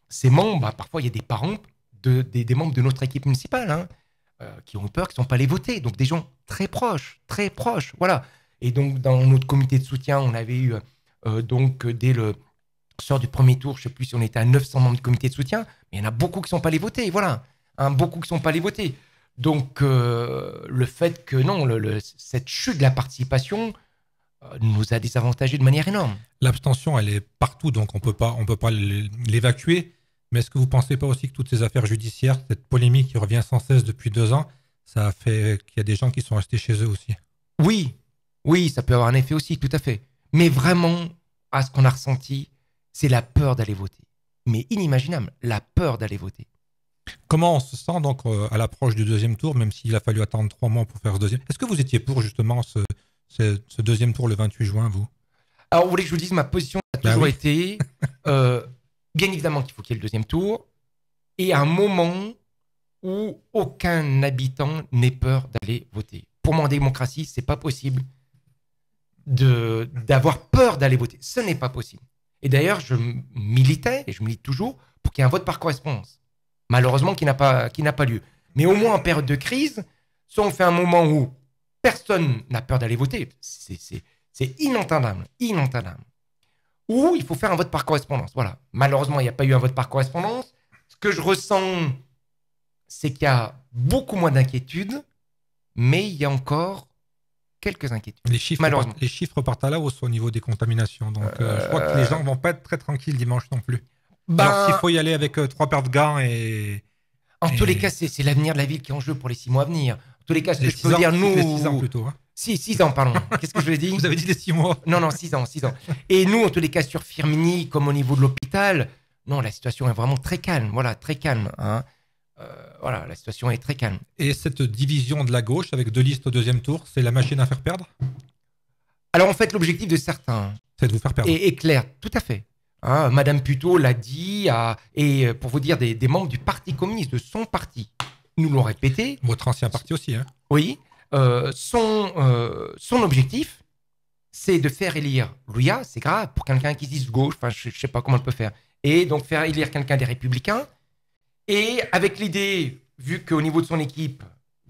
ces membres, parfois il y a des parents des membres de notre équipe municipale qui ont peur, qui ne sont pas allés voter. Donc des gens très proches, voilà. Et donc dans notre comité de soutien, on avait eu dès le sort du premier tour, je ne sais plus si on était à 900 membres du comité de soutien, mais il y en a beaucoup qui ne sont pas allés voter, voilà. Beaucoup qui ne sont pas allés voter. Donc, le fait que non, cette chute de la participation nous a désavantagés de manière énorme. L'abstention, elle est partout, donc on peut pas l'évacuer. Mais est-ce que vous ne pensez pas aussi que toutes ces affaires judiciaires, cette polémique qui revient sans cesse depuis 2 ans, ça a fait qu'il y a des gens qui sont restés chez eux aussi? Oui, ça peut avoir un effet aussi, tout à fait. Mais vraiment, à ce qu'on a ressenti, c'est la peur d'aller voter. Mais inimaginable, la peur d'aller voter. Comment on se sent donc à l'approche du deuxième tour, même s'il a fallu attendre 3 mois pour faire ce deuxième? Est-ce que vous étiez pour justement ce deuxième tour le 28 juin, vous? Alors, vous voulez que je vous dise, ma position a toujours été, bien évidemment qu'il faut qu'il y ait le deuxième tour, et à un moment où aucun habitant n'ait peur d'aller voter. Pour moi, en démocratie, c'est pas possible d'avoir peur d'aller voter. Ce n'est pas possible. Et d'ailleurs, je militais, et je milite toujours, pour qu'il y ait un vote par correspondance. Malheureusement, qui n'a pas lieu. Mais au moins en période de crise, soit on fait un moment où personne n'a peur d'aller voter, c'est inentendable. Ou il faut faire un vote par correspondance. Voilà. Malheureusement, il n'y a pas eu un vote par correspondance. Ce que je ressens, c'est qu'il y a beaucoup moins d'inquiétudes, mais il y a encore quelques inquiétudes. Les chiffres partent à la hausse au niveau des contaminations. Donc, je crois que les gens ne vont pas être très tranquilles dimanche non plus. Alors, s'il faut y aller avec 3 paires de gants et... En tous les cas, c'est l'avenir de la ville qui est en jeu pour les 6 mois à venir. En tous les cas, ce que je peux dire, nous... 6 ans plutôt. Hein. 6 ans, pardon. Qu'est-ce que je l'ai dit? Vous avez dit les 6 mois. Non, 6 ans. Et nous, en tous les cas, sur Firminy, comme au niveau de l'hôpital, non, la situation est vraiment très calme. Voilà, très calme. Hein. La situation est très calme. Et cette division de la gauche avec 2 listes au deuxième tour, c'est la machine à faire perdre? Alors, en fait, l'objectif de certains... C'est de vous faire perdre. Est clair, tout à fait. Hein, Madame Puteaux l'a dit, et pour vous dire, des membres du Parti communiste, de son parti, nous l'ont répété. Votre ancien parti aussi, hein? Oui. Son objectif, c'est de faire élire Louia, c'est grave, pour quelqu'un qui se dise gauche, enfin, je ne sais pas comment elle peut faire, et donc faire élire quelqu'un des Républicains, et avec l'idée vu qu'au niveau de son équipe,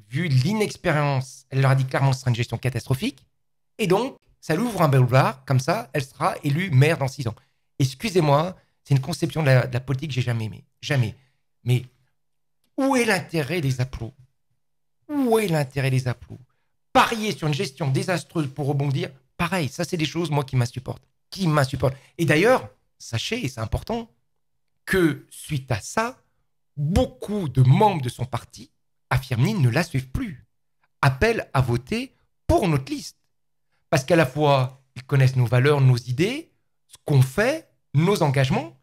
vu l'inexpérience, elle leur a dit clairement que ce sera une gestion catastrophique. Et donc, ça lui ouvre un boulevard. Comme ça, elle sera élue maire dans 6 ans. Excusez-moi, c'est une conception de la politique que j'ai jamais aimée. Jamais. Mais où est l'intérêt des applaudissements? Où est l'intérêt des applaudissements? Parier sur une gestion désastreuse pour rebondir, pareil, ça c'est des choses, moi, qui m'insupportent. Et d'ailleurs, sachez, et c'est important, que suite à ça, beaucoup de membres de son parti, à Firminy, ne la suivent plus. Appellent à voter pour notre liste. Parce qu'à la fois, ils connaissent nos valeurs, nos idées, ce qu'on fait, nos engagements.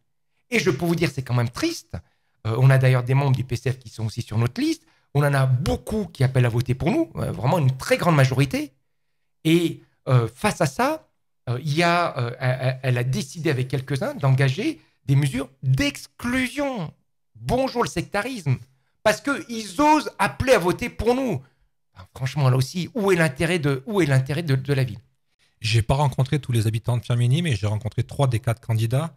Et je peux vous dire, c'est quand même triste. On a d'ailleurs des membres du PCF qui sont aussi sur notre liste. On en a beaucoup qui appellent à voter pour nous, vraiment une très grande majorité. Et face à ça, elle a décidé avec quelques-uns d'engager des mesures d'exclusion. Bonjour le sectarisme. Parce qu'ils osent appeler à voter pour nous. Enfin, franchement, là aussi, où est l'intérêt de la ville? J'ai pas rencontré tous les habitants de Firminy, mais j'ai rencontré 3 des 4 candidats.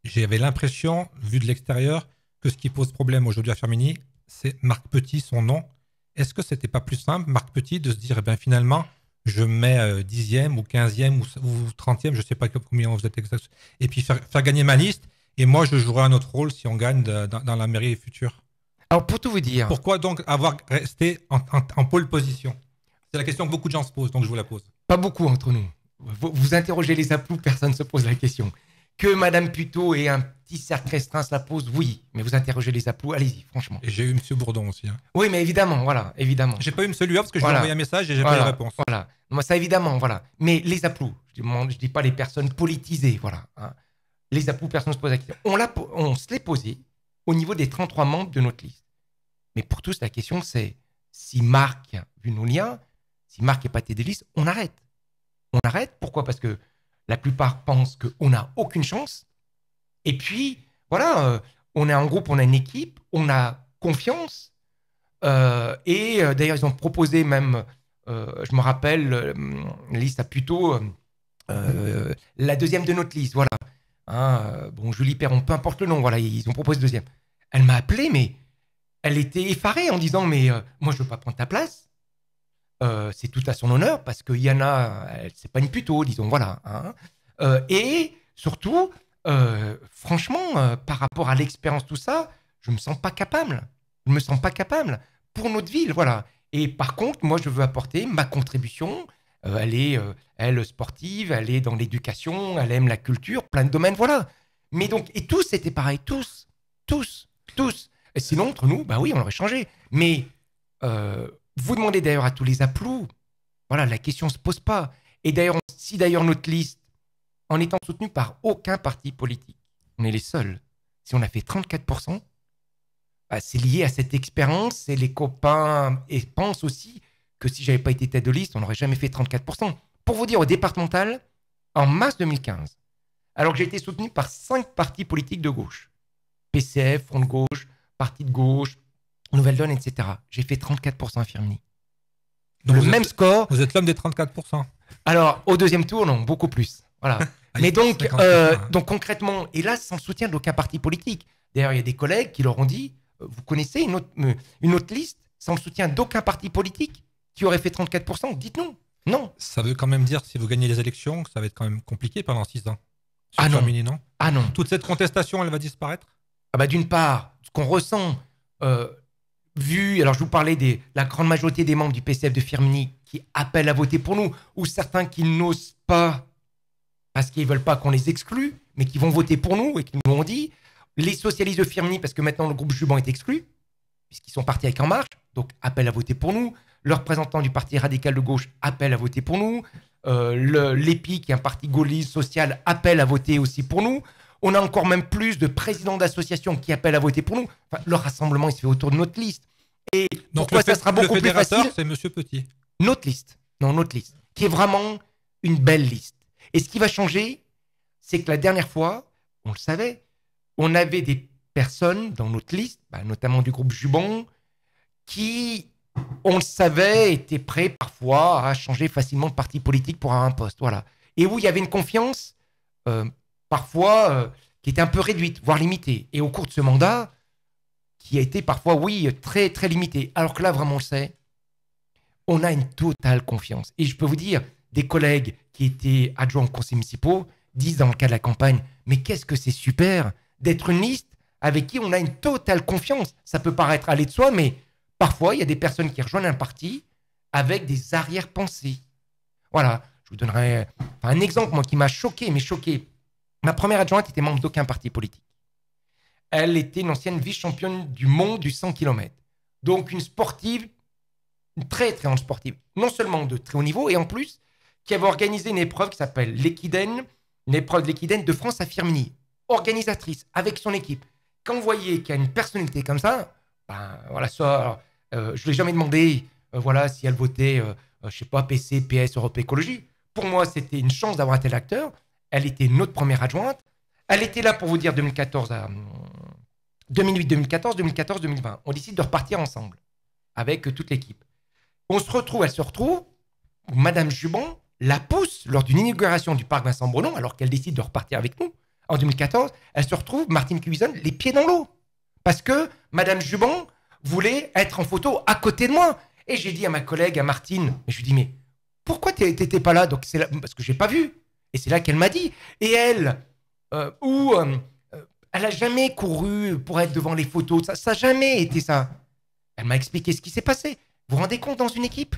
J'avais l'impression, vu de l'extérieur, que ce qui pose problème aujourd'hui à Firminy, c'est Marc Petit, son nom. Est-ce que c'était pas plus simple, Marc Petit, de se dire, finalement, je mets 10e ou 15e ou 30e, je sais pas combien vous êtes exact, et puis faire gagner ma liste, et moi, je jouerai un autre rôle si on gagne dans la mairie future. Alors, pour tout vous dire... Pourquoi donc avoir resté en pole position? C'est la question que beaucoup de gens se posent, donc je vous la pose. Pas beaucoup entre nous. Vous interrogez les applaudissements, personne ne se pose la question. Que Madame Puteaux ait un petit cercle restreint se la pose, oui. Mais vous interrogez les applaudissements, allez-y, franchement. Et j'ai eu M. Bourdon aussi. Hein. Oui, mais évidemment, voilà, évidemment. J'ai pas eu M. Lueur parce que je lui ai envoyé un message et j'ai pas eu de réponse. Voilà, moi ça évidemment, voilà. Mais les applaudissements, je dis pas les personnes politisées, voilà. Hein. Les applaudissements, personne ne se pose la question. On se l'est posé au niveau des 33 membres de notre liste. Mais pour tous, la question c'est, si Marc, vu nos liens, si Marc n'est pas tête de liste, on arrête. On arrête, pourquoi? Parce que la plupart pensent qu'on n'a aucune chance. Et puis, voilà, on est un groupe, on a une équipe, on a confiance. Et d'ailleurs, ils ont proposé même, je me rappelle, la liste a plutôt la deuxième de notre liste, voilà. Hein, bon, Julie Perron, peu importe le nom, voilà, ils ont proposé deuxième. Elle m'a appelé, mais elle était effarée en disant, mais moi, je ne veux pas prendre ta place. C'est tout à son honneur parce que Yana, c'est pas une puto, disons, voilà. Hein. Et surtout, franchement, par rapport à l'expérience, tout ça, je me sens pas capable. Je me sens pas capable pour notre ville, voilà. Et par contre, moi, je veux apporter ma contribution. Elle est sportive, elle est dans l'éducation, elle aime la culture, plein de domaines, voilà. Mais donc, et tous étaient pareils, tous. Et sinon, entre nous, bah oui, on aurait changé. Mais vous demandez d'ailleurs à tous les applaudissements, voilà, la question ne se pose pas. Et d'ailleurs, si d'ailleurs notre liste, en étant soutenue par aucun parti politique, on est les seuls, si on a fait 34%, bah, c'est lié à cette expérience et les copains et pensent aussi que si je n'avais pas été tête de liste, on n'aurait jamais fait 34%. Pour vous dire, au départemental, en mars 2015, alors que j'ai été soutenu par 5 partis politiques de gauche, PCF, Front de gauche, Parti de gauche, Nouvelle Donne, etc. J'ai fait 34% à Firminy. Donc le même score. Vous êtes l'homme des 34%. Alors, au deuxième tour, non, beaucoup plus. Voilà. Mais donc concrètement, et là, sans soutien d'aucun parti politique. D'ailleurs, il y a des collègues qui leur ont dit, vous connaissez une autre liste sans le soutien d'aucun parti politique qui aurait fait 34%? Dites non. Non. Ça veut quand même dire, si vous gagnez les élections, que ça va être quand même compliqué pendant 6 ans. Ah non. Firminy, non. Ah non. Toute cette contestation, elle va disparaître? Ah bah d'une part, ce qu'on ressent, alors je vous parlais de la grande majorité des membres du PCF de Firminy qui appellent à voter pour nous, ou certains qui n'osent pas parce qu'ils ne veulent pas qu'on les exclue, mais qui vont voter pour nous et qui nous ont dit, les socialistes de Firminy, parce que maintenant le groupe Juban est exclu, puisqu'ils sont partis avec En Marche, donc appellent à voter pour nous, le représentant du parti radical de gauche appelle à voter pour nous, l'EPI, qui est un parti gaulliste social, appelle à voter aussi pour nous. On a encore même plus de présidents d'associations qui appellent à voter pour nous. Enfin, le rassemblement, il se fait autour de notre liste. Et donc pourquoi ça sera beaucoup plus facile? C'est Monsieur Petit. Notre liste, qui est vraiment une belle liste. Et ce qui va changer, c'est que la dernière fois, on le savait, on avait des personnes dans notre liste, notamment du groupe Juban, qui, on le savait, étaient prêts parfois à changer facilement de parti politique pour avoir un poste. Voilà. Et où il y avait une confiance parfois qui était un peu réduite, voire limitée. Et au cours de ce mandat, qui a été parfois, oui, très, très limitée. Alors que là, vraiment, on le sait, on a une totale confiance. Et je peux vous dire, des collègues qui étaient adjoints aux conseils municipaux disent dans le cas de la campagne, mais qu'est-ce que c'est super d'être une liste avec qui on a une totale confiance. Ça peut paraître aller de soi, mais parfois, il y a des personnes qui rejoignent un parti avec des arrière-pensées. Voilà, je vous donnerai un exemple, moi, qui m'a choqué, mais choqué. Ma première adjointe était membre d'aucun parti politique. Elle était une ancienne vice-championne du monde du 100 km. Donc, une sportive, une très, très grande sportive. Non seulement de très haut niveau, et en plus, qui avait organisé une épreuve qui s'appelle l'Équidène, une épreuve de l'Équidène de France à Firminy. Organisatrice, avec son équipe. Quand vous voyez qu'il y a une personnalité comme ça, ben, voilà, ça, je ne l'ai jamais demandé voilà, si elle votait, je ne sais pas, PC, PS, Europe Écologie. Pour moi, c'était une chance d'avoir un tel acteur. Elle était notre première adjointe. Elle était là, pour vous dire, 2014 à 2008, 2014, 2014, 2020. On décide de repartir ensemble avec toute l'équipe. Elle se retrouve, Madame Juban la pousse lors d'une inauguration du parc Vincent Brenon, alors qu'elle décide de repartir avec nous. En 2014, elle se retrouve, Martine Cuisonne, les pieds dans l'eau. Parce que Madame Juban voulait être en photo à côté de moi. Et j'ai dit à ma collègue, à Martine, je lui dis, mais pourquoi t'étais pas là? Donc c'est là, parce que j'ai pas vu. Et c'est là qu'elle m'a dit. Et elle, elle a jamais couru pour être devant les photos. Ça n'a jamais été ça. Elle m'a expliqué ce qui s'est passé. Vous vous rendez compte dans une équipe?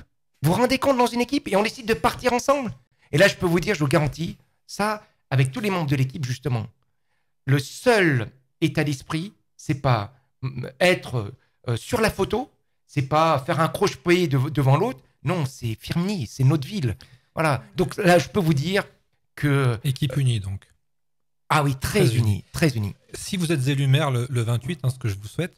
Et on décide de partir ensemble. Et là, je peux vous dire, je vous garantis, ça, avec tous les membres de l'équipe, justement, le seul état d'esprit, c'est pas être sur la photo, c'est pas faire un croche-pied devant l'autre. Non, c'est Firminy, c'est notre ville. Voilà. Donc là, je peux vous dire que... Équipe unie, donc. Ah oui, très unie. Si vous êtes élu maire le 28, ce que je vous souhaite,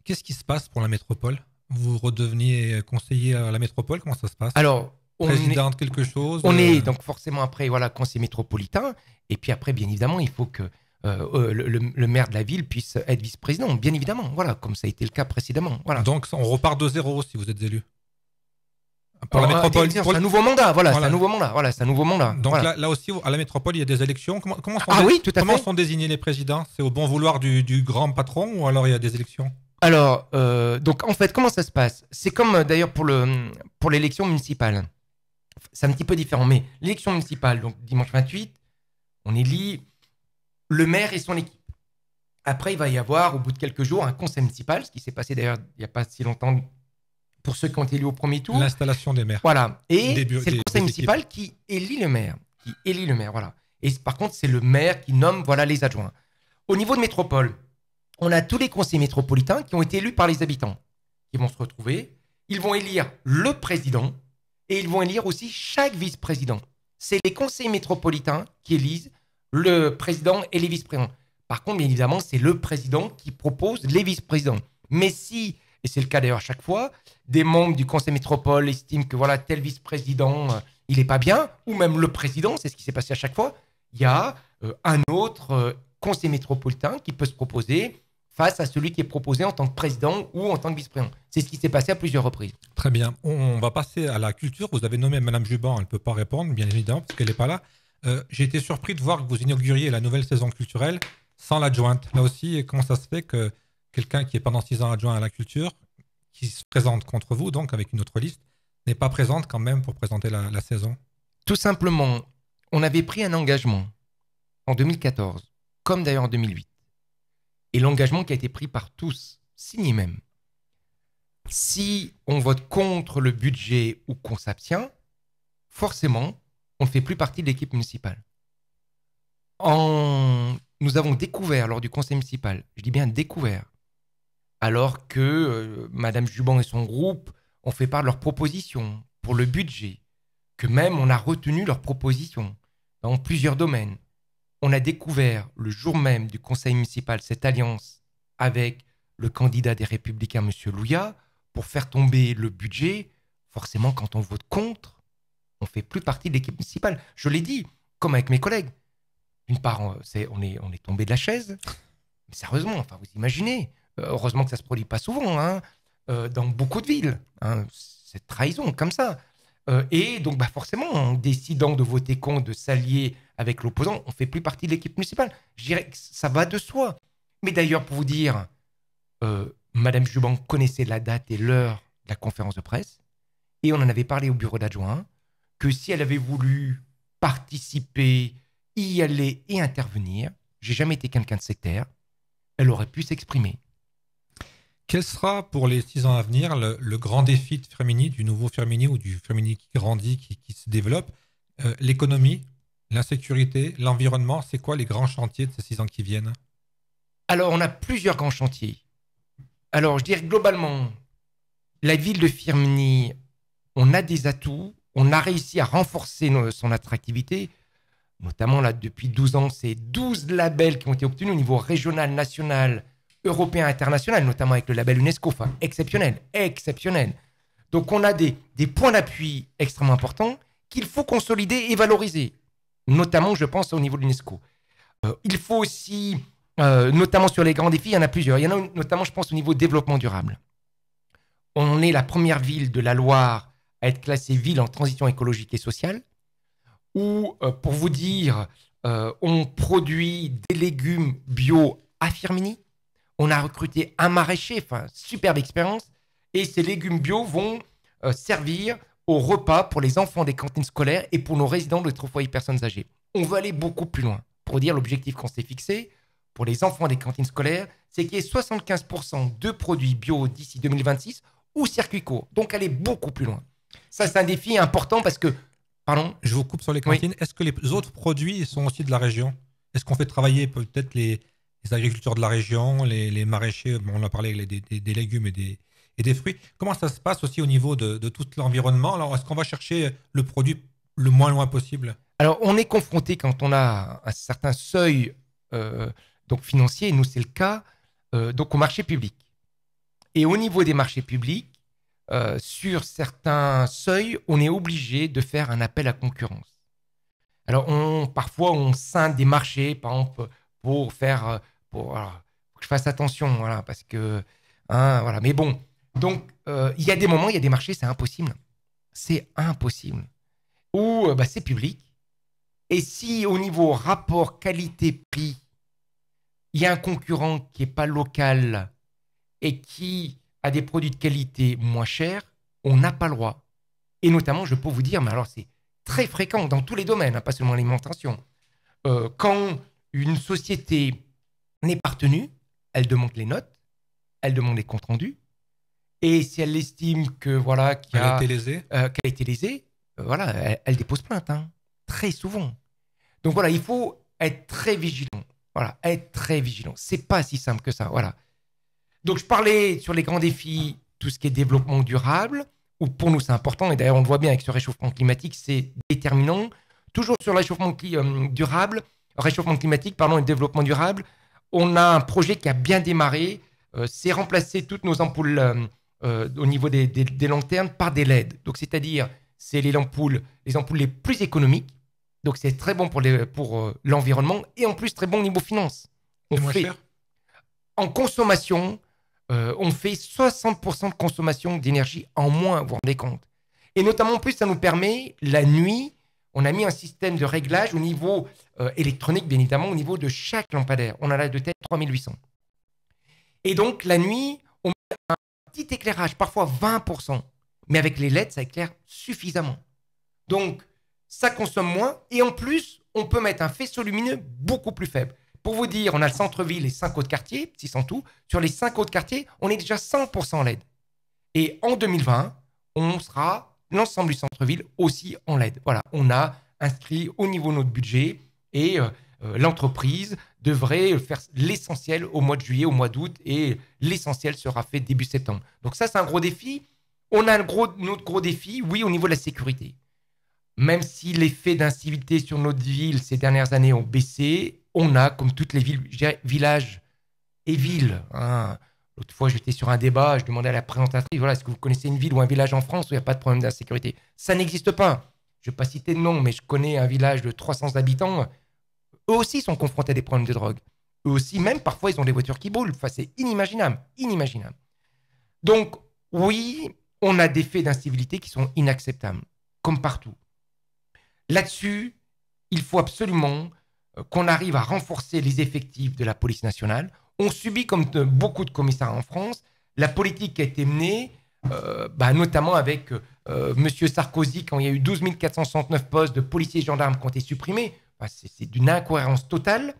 qu'est-ce qui se passe pour la métropole? Vous redeveniez conseiller à la métropole? Comment ça se passe? Alors, président de quelque chose? On est donc forcément après, voilà, conseiller métropolitain. Et puis après, bien évidemment, il faut que le maire de la ville puisse être vice-président, bien évidemment. Voilà, comme ça a été le cas précédemment. Voilà. Donc, on repart de zéro si vous êtes élu. Pour la métropole. C'est un nouveau mandat. Voilà, c'est un nouveau mandat. Donc voilà. là aussi, à la métropole, il y a des élections. Comment sont désignés les présidents? C'est au bon vouloir du grand patron ou alors il y a des élections? Alors, donc en fait, comment ça se passe? C'est comme d'ailleurs pour l'élection municipale. C'est un petit peu différent, mais l'élection municipale, donc dimanche 28, on élit le maire et son équipe. Après, il va y avoir, au bout de quelques jours, un conseil municipal, ce qui s'est passé d'ailleurs il n'y a pas si longtemps pour ceux qui ont été élus au premier tour. L'installation des maires. Voilà. Et c'est le conseil municipal qui élit le maire. Voilà. Et par contre, c'est le maire qui nomme, voilà, les adjoints. Au niveau de métropole, on a tous les conseillers métropolitains qui ont été élus par les habitants. Ils vont se retrouver, ils vont élire le président et ils vont élire aussi chaque vice-président. C'est les conseillers métropolitains qui élisent le président et les vice-présidents. Par contre, bien évidemment, c'est le président qui propose les vice-présidents. Mais si, et c'est le cas d'ailleurs à chaque fois, des membres du conseil métropole estiment que voilà, tel vice-président, il n'est pas bien, ou même le président, c'est ce qui s'est passé à chaque fois, il y a un autre conseil métropolitain qui peut se proposer face à celui qui est proposé en tant que président ou en tant que vice-président. C'est ce qui s'est passé à plusieurs reprises. Très bien. On va passer à la culture. Vous avez nommé Mme Juban, elle ne peut pas répondre, bien évidemment, parce qu'elle n'est pas là. J'ai été surpris de voir que vous inauguriez la nouvelle saison culturelle sans l'adjointe. Là aussi, comment ça se fait que quelqu'un qui est pendant 6 ans adjoint à la culture, qui se présente contre vous, donc avec une autre liste, n'est pas présente quand même pour présenter la saison? Tout simplement, on avait pris un engagement en 2014, comme d'ailleurs en 2008. Et l'engagement qui a été pris par tous, signé même. Si on vote contre le budget ou qu'on s'abstient, forcément, on ne fait plus partie de l'équipe municipale. Nous avons découvert lors du conseil municipal, je dis bien découvert, alors que Madame Juban et son groupe ont fait part de leurs propositions pour le budget, que même on a retenu leurs propositions dans plusieurs domaines. On a découvert le jour même du conseil municipal cette alliance avec le candidat des Républicains, M. Louya, pour faire tomber le budget. Forcément, quand on vote contre, on ne fait plus partie de l'équipe municipale. Je l'ai dit, comme avec mes collègues. D'une part, on est tombé de la chaise. Mais sérieusement, enfin, vous imaginez. Heureusement que ça ne se produit pas souvent, dans beaucoup de villes. C'est trahison, comme ça. Et donc, forcément, en décidant de voter contre, de s'allier avec l'opposant, on ne fait plus partie de l'équipe municipale. Je dirais que ça va de soi. Mais d'ailleurs, pour vous dire, Madame Juban connaissait la date et l'heure de la conférence de presse. Et on en avait parlé au bureau d'adjoint, que si elle avait voulu participer, y aller et intervenir, j'ai jamais été quelqu'un de sectaire, elle aurait pu s'exprimer. Quel sera pour les 6 ans à venir le grand défi de Firminy, du nouveau Firminy ou du Firminy qui grandit, qui se développe? L'économie, l'insécurité, l'environnement, c'est quoi les grands chantiers de ces 6 ans qui viennent? Alors, on a plusieurs grands chantiers. Alors, je dirais globalement, la ville de Firminy, on a des atouts, on a réussi à renforcer son attractivité, notamment là, depuis 12 ans, c'est 12 labels qui ont été obtenus au niveau régional, national, européen, international, notamment avec le label UNESCO, enfin, exceptionnel, exceptionnel. Donc, on a des points d'appui extrêmement importants qu'il faut consolider et valoriser, notamment, je pense, au niveau de l'UNESCO. Il faut aussi, notamment sur les grands défis, il y en a plusieurs. Il y en a notamment, je pense, au niveau développement durable. On est la première ville de la Loire à être classée ville en transition écologique et sociale, où, pour vous dire, on produit des légumes bio à Firminy. On a recruté un maraîcher, enfin, superbe expérience, et ces légumes bio vont servir au repas pour les enfants des cantines scolaires et pour nos résidents de foyers personnes âgées. On veut aller beaucoup plus loin. Pour dire l'objectif qu'on s'est fixé, pour les enfants des cantines scolaires, c'est qu'il y ait 75% de produits bio d'ici 2026 ou circuit court. Donc, aller beaucoup plus loin. Ça, c'est un défi important parce que... Pardon ? Je vous coupe sur les cantines. Oui. Est-ce que les autres produits sont aussi de la région? Est-ce qu'on fait travailler peut-être les agriculteurs de la région, les maraîchers? Bon, on a parlé des légumes et des fruits. Comment ça se passe aussi au niveau de tout l'environnement? Alors, est-ce qu'on va chercher le produit le moins loin possible? Alors, on est confronté quand on a un certain seuil donc financier, et nous c'est le cas, donc au marché public. Et au niveau des marchés publics, sur certains seuils, on est obligé de faire un appel à concurrence. Alors, parfois, on scinde des marchés, par exemple, pour faire... faut que je fasse attention, voilà, parce que... Hein, voilà. Mais bon, donc, il y a des moments, il y a des marchés, c'est impossible. C'est impossible. Ou c'est public. Et si, au niveau rapport qualité-prix, il y a un concurrent qui n'est pas local et qui a des produits de qualité moins chers, on n'a pas le droit. Et notamment, je peux vous dire, mais alors c'est très fréquent dans tous les domaines, hein, pas seulement l'alimentation. Quand une société n'est pas retenue, elle demande les notes, elle demande les comptes rendus, et si elle estime que voilà, qu'elle a été lésée, voilà, elle dépose plainte, hein, très souvent. Donc voilà, il faut être très vigilant. Voilà, être très vigilant. C'est pas si simple que ça. Voilà. Donc je parlais sur les grands défis, tout ce qui est développement durable, où pour nous c'est important, et d'ailleurs on le voit bien avec ce réchauffement climatique, c'est déterminant. Toujours sur le réchauffement climatique, et développement durable, on a un projet qui a bien démarré, c'est remplacer toutes nos ampoules au niveau des lanternes par des LED. Donc c'est-à-dire, c'est les ampoules les plus économiques. Donc c'est très bon pour l'environnement et en plus très bon au niveau finance. En consommation, on fait 60% de consommation d'énergie en moins, vous vous rendez compte. Et notamment en plus, ça nous permet, la nuit, on a mis un système de réglage au niveau électronique, bien évidemment, au niveau de chaque lampadaire. On a là de tête 3800. Et donc la nuit, on met un petit éclairage, parfois 20%. Mais avec les LED, ça éclaire suffisamment. Donc, ça consomme moins et en plus, on peut mettre un faisceau lumineux beaucoup plus faible. Pour vous dire, on a le centre-ville et 5 autres quartiers, 600 tout. Sur les 5 autres quartiers, on est déjà 100% LED. Et en 2020, on sera l'ensemble du centre-ville aussi en LED. Voilà, on a inscrit au niveau de notre budget et l'entreprise devrait faire l'essentiel au mois de juillet, au mois d'août et l'essentiel sera fait début septembre. Donc ça, c'est un gros défi. On a notre gros défi, oui, au niveau de la sécurité. Même si les faits d'incivilité sur notre ville ces dernières années ont baissé, on a, comme toutes les villes, villages et villes. Hein. L'autre fois, j'étais sur un débat, je demandais à la présentatrice, voilà, est-ce que vous connaissez une ville ou un village en France où il n'y a pas de problème d'insécurité? Ça n'existe pas. Je ne vais pas citer de nom, mais je connais un village de 300 habitants. Eux aussi sont confrontés à des problèmes de drogue. Eux aussi, même parfois, ils ont des voitures qui brûlent. Enfin, c'est inimaginable, inimaginable. Donc, oui, on a des faits d'incivilité qui sont inacceptables, comme partout. Là-dessus, il faut absolument qu'on arrive à renforcer les effectifs de la police nationale. On subit, comme beaucoup de commissariats en France, la politique qui a été menée, notamment avec M. Sarkozy, quand il y a eu 12 469 postes de policiers et gendarmes qui ont été supprimés. C'est d'une incohérence totale,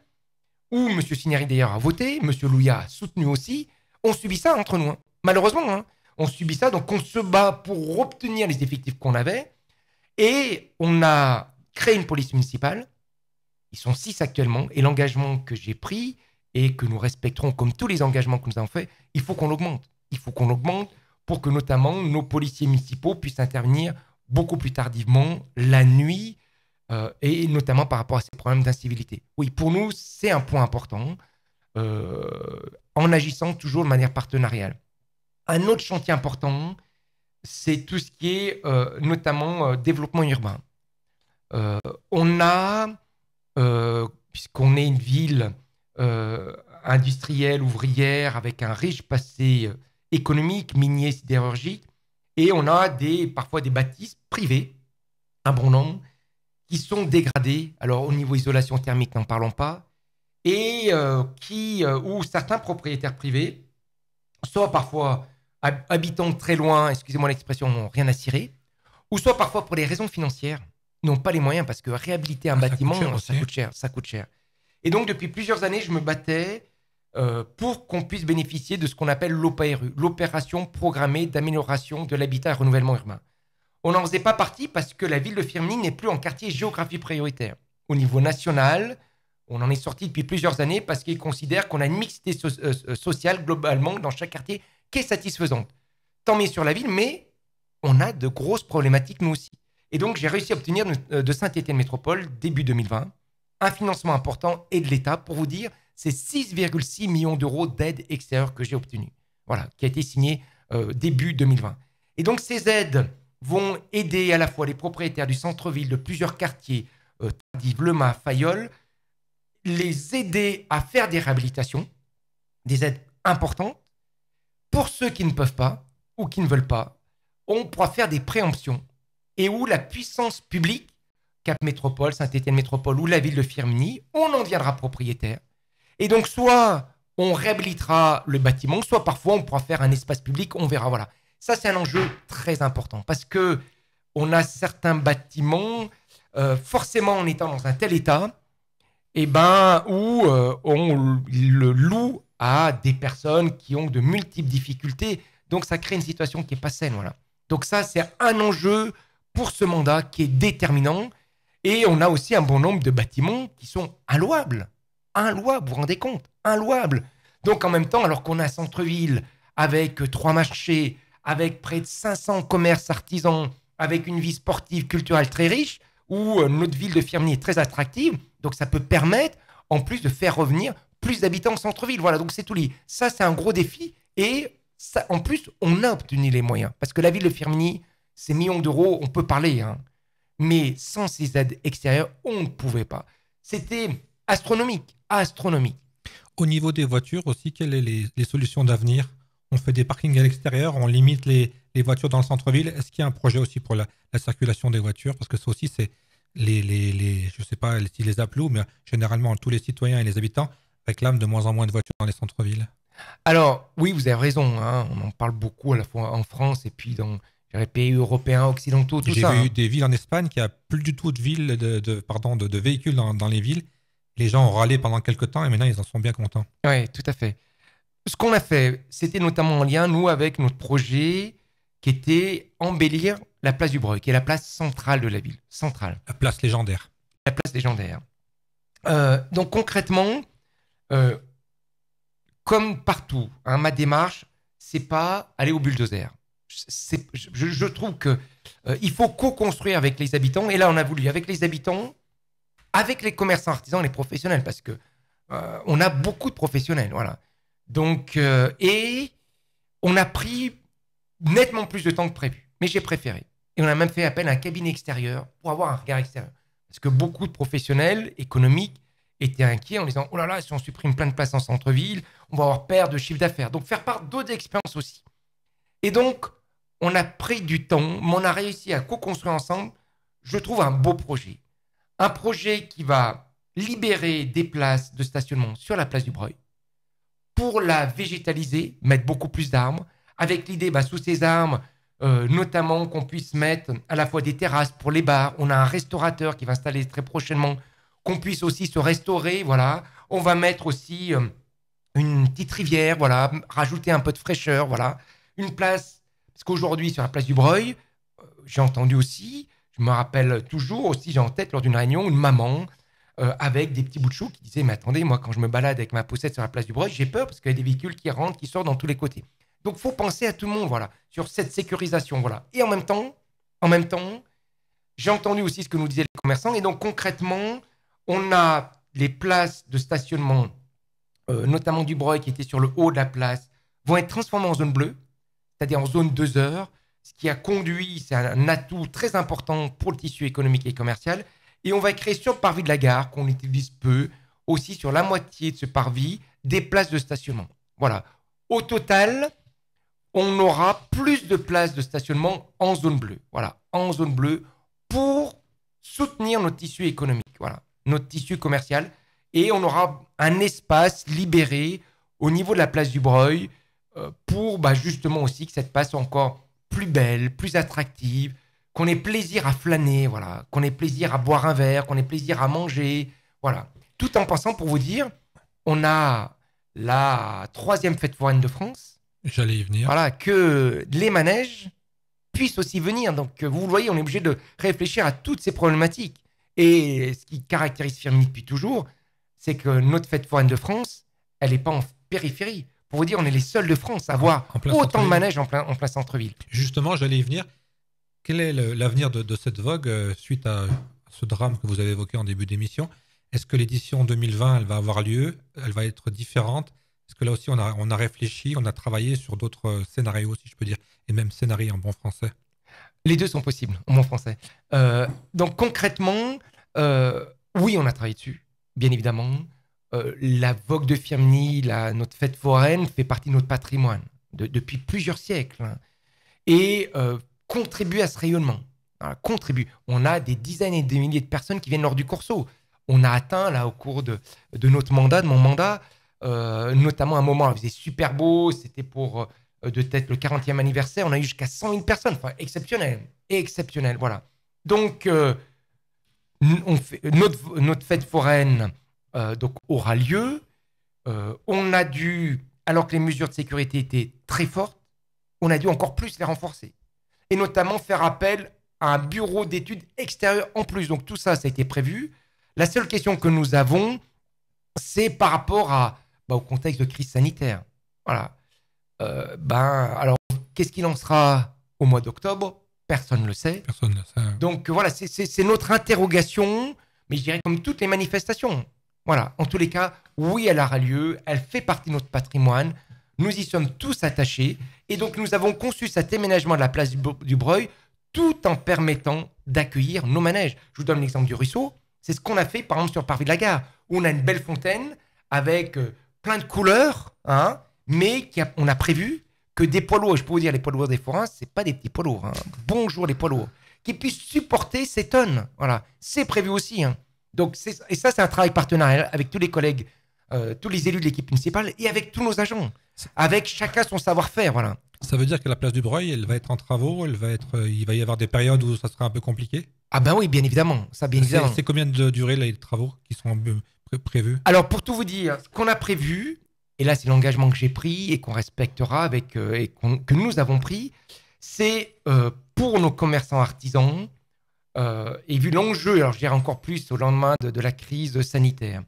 où M. Cinieri d'ailleurs a voté, M. Louya a soutenu aussi. On subit ça entre nous, hein. Malheureusement, hein. On subit ça, donc on se bat pour obtenir les effectifs qu'on avait. Et on a créé une police municipale. Ils sont 6 actuellement. Et l'engagement que j'ai pris et que nous respecterons comme tous les engagements que nous avons faits, il faut qu'on l'augmente. Il faut qu'on l'augmente pour que notamment nos policiers municipaux puissent intervenir beaucoup plus tardivement la nuit et notamment par rapport à ces problèmes d'incivilité. Oui, pour nous, c'est un point important en agissant toujours de manière partenariale. Un autre chantier important, c'est tout ce qui est notamment développement urbain. On a, puisqu'on est une ville industrielle, ouvrière, avec un riche passé économique, minier, sidérurgique, et on a parfois des bâtisses privées, un bon nombre, qui sont dégradées. Alors au niveau isolation thermique, n'en parlons pas, et où certains propriétaires privés, soit parfois habitant très loin, excusez-moi l'expression, n'ont rien à cirer, ou soit parfois pour des raisons financières, n'ont pas les moyens, parce que réhabiliter un bâtiment, ça coûte cher. Et donc depuis plusieurs années, je me battais pour qu'on puisse bénéficier de ce qu'on appelle l'OPRU, l'opération programmée d'amélioration de l'habitat et renouvellement urbain. On n'en faisait pas partie parce que la ville de Firminy n'est plus en quartier géographie prioritaire. Au niveau national, on en est sorti depuis plusieurs années parce qu'ils considèrent qu'on a une mixité sociale globalement dans chaque quartier qui est satisfaisante. Tant mieux sur la ville, mais on a de grosses problématiques nous aussi. Et donc j'ai réussi à obtenir de Saint-Étienne Métropole, début 2020, un financement important et de l'État, pour vous dire, c'est 6,6 millions d'euros d'aide extérieure que j'ai obtenu. Voilà, qui a été signé début 2020. Et donc ces aides vont aider à la fois les propriétaires du centre-ville, de plusieurs quartiers, Tardive, Le Mas, Fayolle, les aider à faire des réhabilitations, des aides importantes. Pour ceux qui ne peuvent pas ou qui ne veulent pas, on pourra faire des préemptions et où la puissance publique, Cap Métropole, Saint-Étienne Métropole ou la ville de Firminy, on en deviendra propriétaire. Et donc, soit on réhabilitera le bâtiment, soit parfois on pourra faire un espace public, on verra. Voilà. Ça, c'est un enjeu très important parce que on a certains bâtiments, forcément en étant dans un tel état, où on le loue à des personnes qui ont de multiples difficultés. Donc, ça crée une situation qui n'est pas saine. Voilà. Donc, ça, c'est un enjeu pour ce mandat qui est déterminant. Et on a aussi un bon nombre de bâtiments qui sont inlouables. Inlouables, vous vous rendez compte? Inlouables. Donc, en même temps, alors qu'on a un centre-ville avec 3 marchés, avec près de 500 commerces artisans, avec une vie sportive, culturelle très riche, où notre ville de Firminy est très attractive. Donc, ça peut permettre, en plus, de faire revenir plus d'habitants au centre-ville. Voilà, donc c'est tout lié. Ça, c'est un gros défi. Et ça, en plus, on a obtenu les moyens. Parce que la ville de Firminy, ces millions d'euros, on peut parler, hein. Mais sans ces aides extérieures, on ne pouvait pas. C'était astronomique, astronomique. Au niveau des voitures aussi, quelles sont les solutions d'avenir? On fait des parkings à l'extérieur, on limite les voitures dans le centre-ville. Est-ce qu'il y a un projet aussi pour la circulation des voitures? Parce que ça aussi, c'est je ne sais pas si les appelons, mais généralement, tous les citoyens et les habitants réclament de moins en moins de voitures dans les centres-villes. Alors, oui, vous avez raison, hein. On en parle beaucoup à la fois en France et puis dans les pays européens, occidentaux, tout ça. J'ai vu des villes en Espagne qui n'ont plus du tout de véhicules dans les villes. Les gens ont râlé pendant quelques temps et maintenant, ils en sont bien contents. Oui, tout à fait. Ce qu'on a fait, c'était notamment en lien, nous, avec notre projet qui était embellir la place du Breuil, qui est la place centrale de la ville. Centrale. La place légendaire. La place légendaire. Donc, concrètement, comme partout, hein, ma démarche, c'est pas aller au bulldozer. Je trouve qu'il faut co-construire avec les habitants. Et là, on a voulu avec les habitants, avec les commerçants artisans, les professionnels, parce que on a beaucoup de professionnels. Voilà. Donc, et on a pris nettement plus de temps que prévu. Mais j'ai préféré. Et on a même fait appel à un cabinet extérieur pour avoir un regard extérieur. Parce que beaucoup de professionnels économiques étaient inquiets en disant « Oh là là, si on supprime plein de places en centre-ville, on va avoir perte de chiffre d'affaires. » Donc, faire part d'autres expériences aussi. Et donc, on a pris du temps, mais on a réussi à co-construire ensemble, je trouve, un beau projet. Un projet qui va libérer des places de stationnement sur la place du Breuil pour la végétaliser, mettre beaucoup plus d'arbres, avec l'idée, sous ces arbres, notamment qu'on puisse mettre à la fois des terrasses pour les bars. On a un restaurateur qui va installer très prochainement, qu'on puisse aussi se restaurer, voilà. On va mettre aussi une petite rivière, voilà, rajouter un peu de fraîcheur, voilà. Une place, parce qu'aujourd'hui, sur la place du Breuil, j'ai entendu aussi, je me rappelle toujours aussi, j'ai en tête lors d'une réunion, une maman avec des petits bouts de chou qui disait, mais attendez, moi, quand je me balade avec ma poussette sur la place du Breuil, j'ai peur parce qu'il y a des véhicules qui rentrent, qui sortent dans tous les côtés. Donc, il faut penser à tout le monde, voilà, sur cette sécurisation, voilà. Et en même temps, j'ai entendu aussi ce que nous disaient les commerçants. Et donc, concrètement, on a les places de stationnement, notamment du Breuil, qui étaient sur le haut de la place, vont être transformées en zone bleue, c'est-à-dire en zone 2 heures, ce qui a conduit, c'est un atout très important pour le tissu économique et commercial. Et on va créer sur le parvis de la gare, qu'on utilise peu, aussi sur la moitié de ce parvis, des places de stationnement. Voilà. Au total, on aura plus de places de stationnement en zone bleue. Voilà, en zone bleue pour soutenir notre tissu économique, voilà, notre tissu commercial. Et on aura un espace libéré au niveau de la place du Breuil pour justement aussi que cette place soit encore plus belle, plus attractive, qu'on ait plaisir à flâner, voilà, qu'on ait plaisir à boire un verre, qu'on ait plaisir à manger, voilà. Tout en pensant, pour vous dire, on a la 3e fête foraine de France. J'allais y venir. Voilà, que les manèges puissent aussi venir. Donc, vous le voyez, on est obligé de réfléchir à toutes ces problématiques. Et ce qui caractérise Firminy depuis toujours, c'est que notre fête foraine de France, elle n'est pas en périphérie. Pour vous dire, on est les seuls de France à avoir autant de manèges en plein centre-ville. Justement, j'allais y venir. Quel est l'avenir de cette vogue suite à ce drame que vous avez évoqué en début d'émission? Est-ce que l'édition 2020, elle va avoir lieu? Elle va être différente? Parce que là aussi, on a réfléchi, on a travaillé sur d'autres scénarios, si je peux dire, et même scénarios en bon français. Les deux sont possibles, en bon français. Donc concrètement, oui, on a travaillé dessus, bien évidemment. La vogue de Firminy, notre fête foraine, fait partie de notre patrimoine depuis plusieurs siècles. Hein, et contribue à ce rayonnement. Voilà, contribue. On a des dizaines et des milliers de personnes qui viennent lors du Corso. On a atteint, là, au cours de notre mandat, de mon mandat, notamment un moment, il faisait super beau, c'était pour de tête le 40e anniversaire, on a eu jusqu'à 100 000 personnes, enfin exceptionnel, voilà. Donc, notre fête foraine donc, aura lieu. On a dû, alors que les mesures de sécurité étaient très fortes, on a dû encore plus les renforcer. Et notamment faire appel à un bureau d'études extérieur en plus. Donc tout ça, ça a été prévu. La seule question que nous avons, c'est par rapport au contexte de crise sanitaire. Voilà. Alors, qu'est-ce qu'il en sera au mois d'octobre? Personne ne le sait. Personne ne le sait. Donc voilà, c'est notre interrogation, mais je dirais comme toutes les manifestations. Voilà, en tous les cas, oui, elle aura lieu, elle fait partie de notre patrimoine, nous y sommes tous attachés, et donc nous avons conçu cet aménagement de la place du Breuil tout en permettant d'accueillir nos manèges. Je vous donne l'exemple du ruisseau, c'est ce qu'on a fait par exemple sur le parvis de la gare, où on a une belle fontaine avec plein de couleurs, hein, mais on a prévu que des poids lourds, je peux vous dire, les poids lourds des forains, c'est pas des petits poids lourds, hein. Bonjour les poids lourds, qui puissent supporter ces tonnes, voilà, c'est prévu aussi, hein. Donc, et ça, c'est un travail partenarial avec tous les collègues, tous les élus de l'équipe municipale et avec tous nos agents, avec chacun son savoir-faire, voilà. Ça veut dire que la place du Breuil, elle va être en travaux, il va y avoir des périodes où ça sera un peu compliqué? Ah ben oui, bien évidemment. C'est combien de durée les travaux qui sont prévus? Alors, pour tout vous dire, ce qu'on a prévu, et là, c'est l'engagement que j'ai pris et qu'on respectera que nous avons pris, c'est pour nos commerçants artisans, et vu l'enjeu, alors je dirais encore plus au lendemain de la crise sanitaire,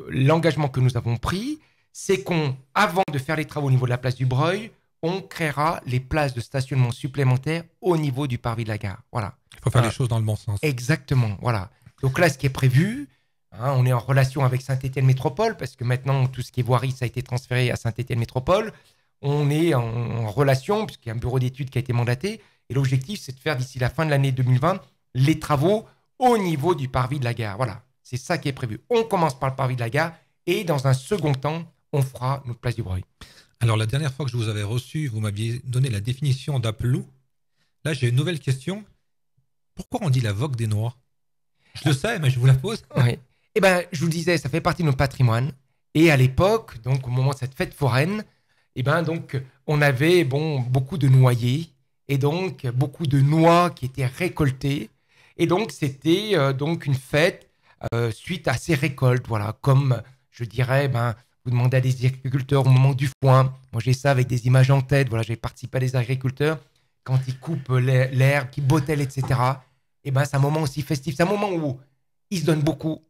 l'engagement que nous avons pris, c'est qu'avant de faire les travaux au niveau de la place du Breuil, on créera les places de stationnement supplémentaires au niveau du parvis de la gare. Voilà. Il faut faire les choses dans le bon sens. Exactement, voilà. Donc là, ce qui est prévu, hein, on est en relation avec Saint-Étienne Métropole, parce que maintenant, tout ce qui est voirie, ça a été transféré à Saint-Étienne Métropole. On est en relation, puisqu'il y a un bureau d'études qui a été mandaté, et l'objectif, c'est de faire d'ici la fin de l'année 2020 les travaux au niveau du parvis de la gare. Voilà, c'est ça qui est prévu. On commence par le parvis de la gare, et dans un second temps, on fera notre place du Breuil. Alors, la dernière fois que je vous avais reçu, vous m'aviez donné la définition d'Apelou. Là, j'ai une nouvelle question. Pourquoi on dit la vogue des Noirs? Je le sais, mais je vous la pose. Oui. Eh bien, je vous le disais, ça fait partie de notre patrimoine. Et à l'époque, donc au moment de cette fête foraine, donc on avait beaucoup de noyers et donc beaucoup de noix qui étaient récoltées. Et donc c'était donc une fête suite à ces récoltes, voilà, comme je dirais, vous demandez à des agriculteurs au moment du foin. Moi j'ai ça avec des images en tête. Voilà, j'ai participé à des agriculteurs quand ils coupent l'herbe, qui bottellent, etc. Et c'est un moment aussi festif. C'est un moment où ils se donnent beaucoup,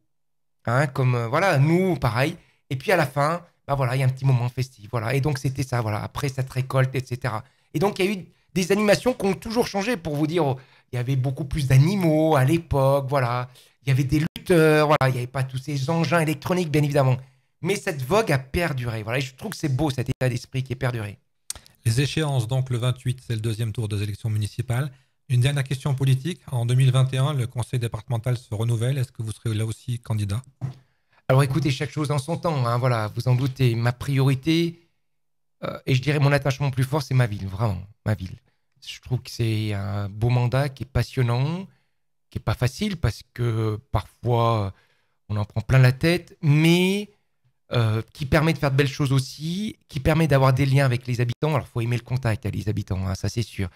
hein, comme voilà, nous pareil. Et puis à la fin, voilà, il y a un petit moment festif, voilà. Et donc c'était ça, voilà. Après cette récolte, etc. Et donc il y a eu des animations qui ont toujours changé. Pour vous dire, il y avait beaucoup plus d'animaux à l'époque, voilà. Il y avait des lutteurs, voilà. Il n'y avait pas tous ces engins électroniques, bien évidemment. Mais cette vogue a perduré, voilà. Et je trouve que c'est beau cet état d'esprit qui est perduré. Les échéances, donc le 28, c'est le deuxième tour des élections municipales. Une dernière question politique. En 2021, le conseil départemental se renouvelle. Est-ce que vous serez là aussi candidat ? Alors écoutez, chaque chose en son temps, hein, voilà, vous en doutez. Ma priorité, et je dirais mon attachement plus fort, c'est ma ville, vraiment, ma ville. Je trouve que c'est un beau mandat qui est passionnant, qui n'est pas facile parce que parfois on en prend plein la tête, mais qui permet de faire de belles choses aussi, qui permet d'avoir des liens avec les habitants. Alors il faut aimer le contact avec les habitants, hein, ça c'est sûr.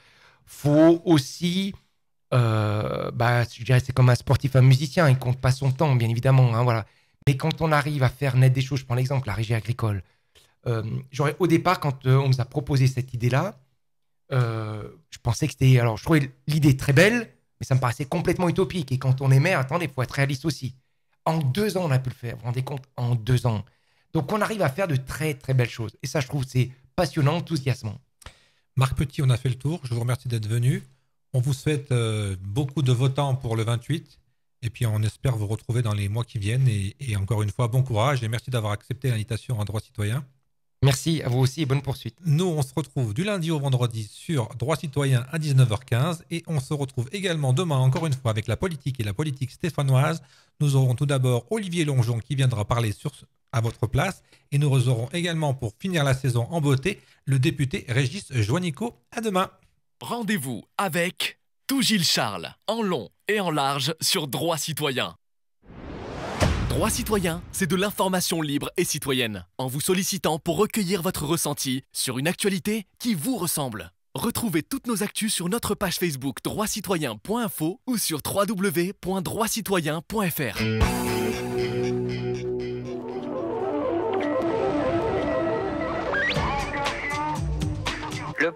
Faut aussi, je dirais c'est comme un sportif, un musicien, il compte pas son temps, bien évidemment, hein, voilà. Mais quand on arrive à faire naître des choses, je prends l'exemple, la régie agricole. Au départ, quand on nous a proposé cette idée-là, je pensais que c'était... Alors, je trouvais l'idée très belle, mais ça me paraissait complètement utopique. Et quand on est maire, attendez, il faut être réaliste aussi. En 2 ans, on a pu le faire. Vous vous rendez compte ? En 2 ans. Donc, on arrive à faire de très, très belles choses. Et ça, je trouve, c'est passionnant, enthousiasmant. Marc Petit, on a fait le tour. Je vous remercie d'être venu. On vous souhaite beaucoup de votants pour le 28. Et puis, on espère vous retrouver dans les mois qui viennent. Et encore une fois, bon courage et merci d'avoir accepté l'invitation à Droit Citoyen. Merci à vous aussi et bonne poursuite. Nous, on se retrouve du lundi au vendredi sur Droit Citoyen à 19h15. Et on se retrouve également demain, encore une fois, avec la politique et la politique stéphanoise. Nous aurons tout d'abord Olivier Longeon qui viendra parler à votre place. Et nous aurons également, pour finir la saison en beauté, le député Régis Joannico. À demain. Rendez-vous avec tout Gilles Charles, en long et en large sur Droit Citoyen. Droit Citoyen, c'est de l'information libre et citoyenne, en vous sollicitant pour recueillir votre ressenti sur une actualité qui vous ressemble. Retrouvez toutes nos actus sur notre page Facebook droitcitoyen.info ou sur www.droitcitoyen.fr.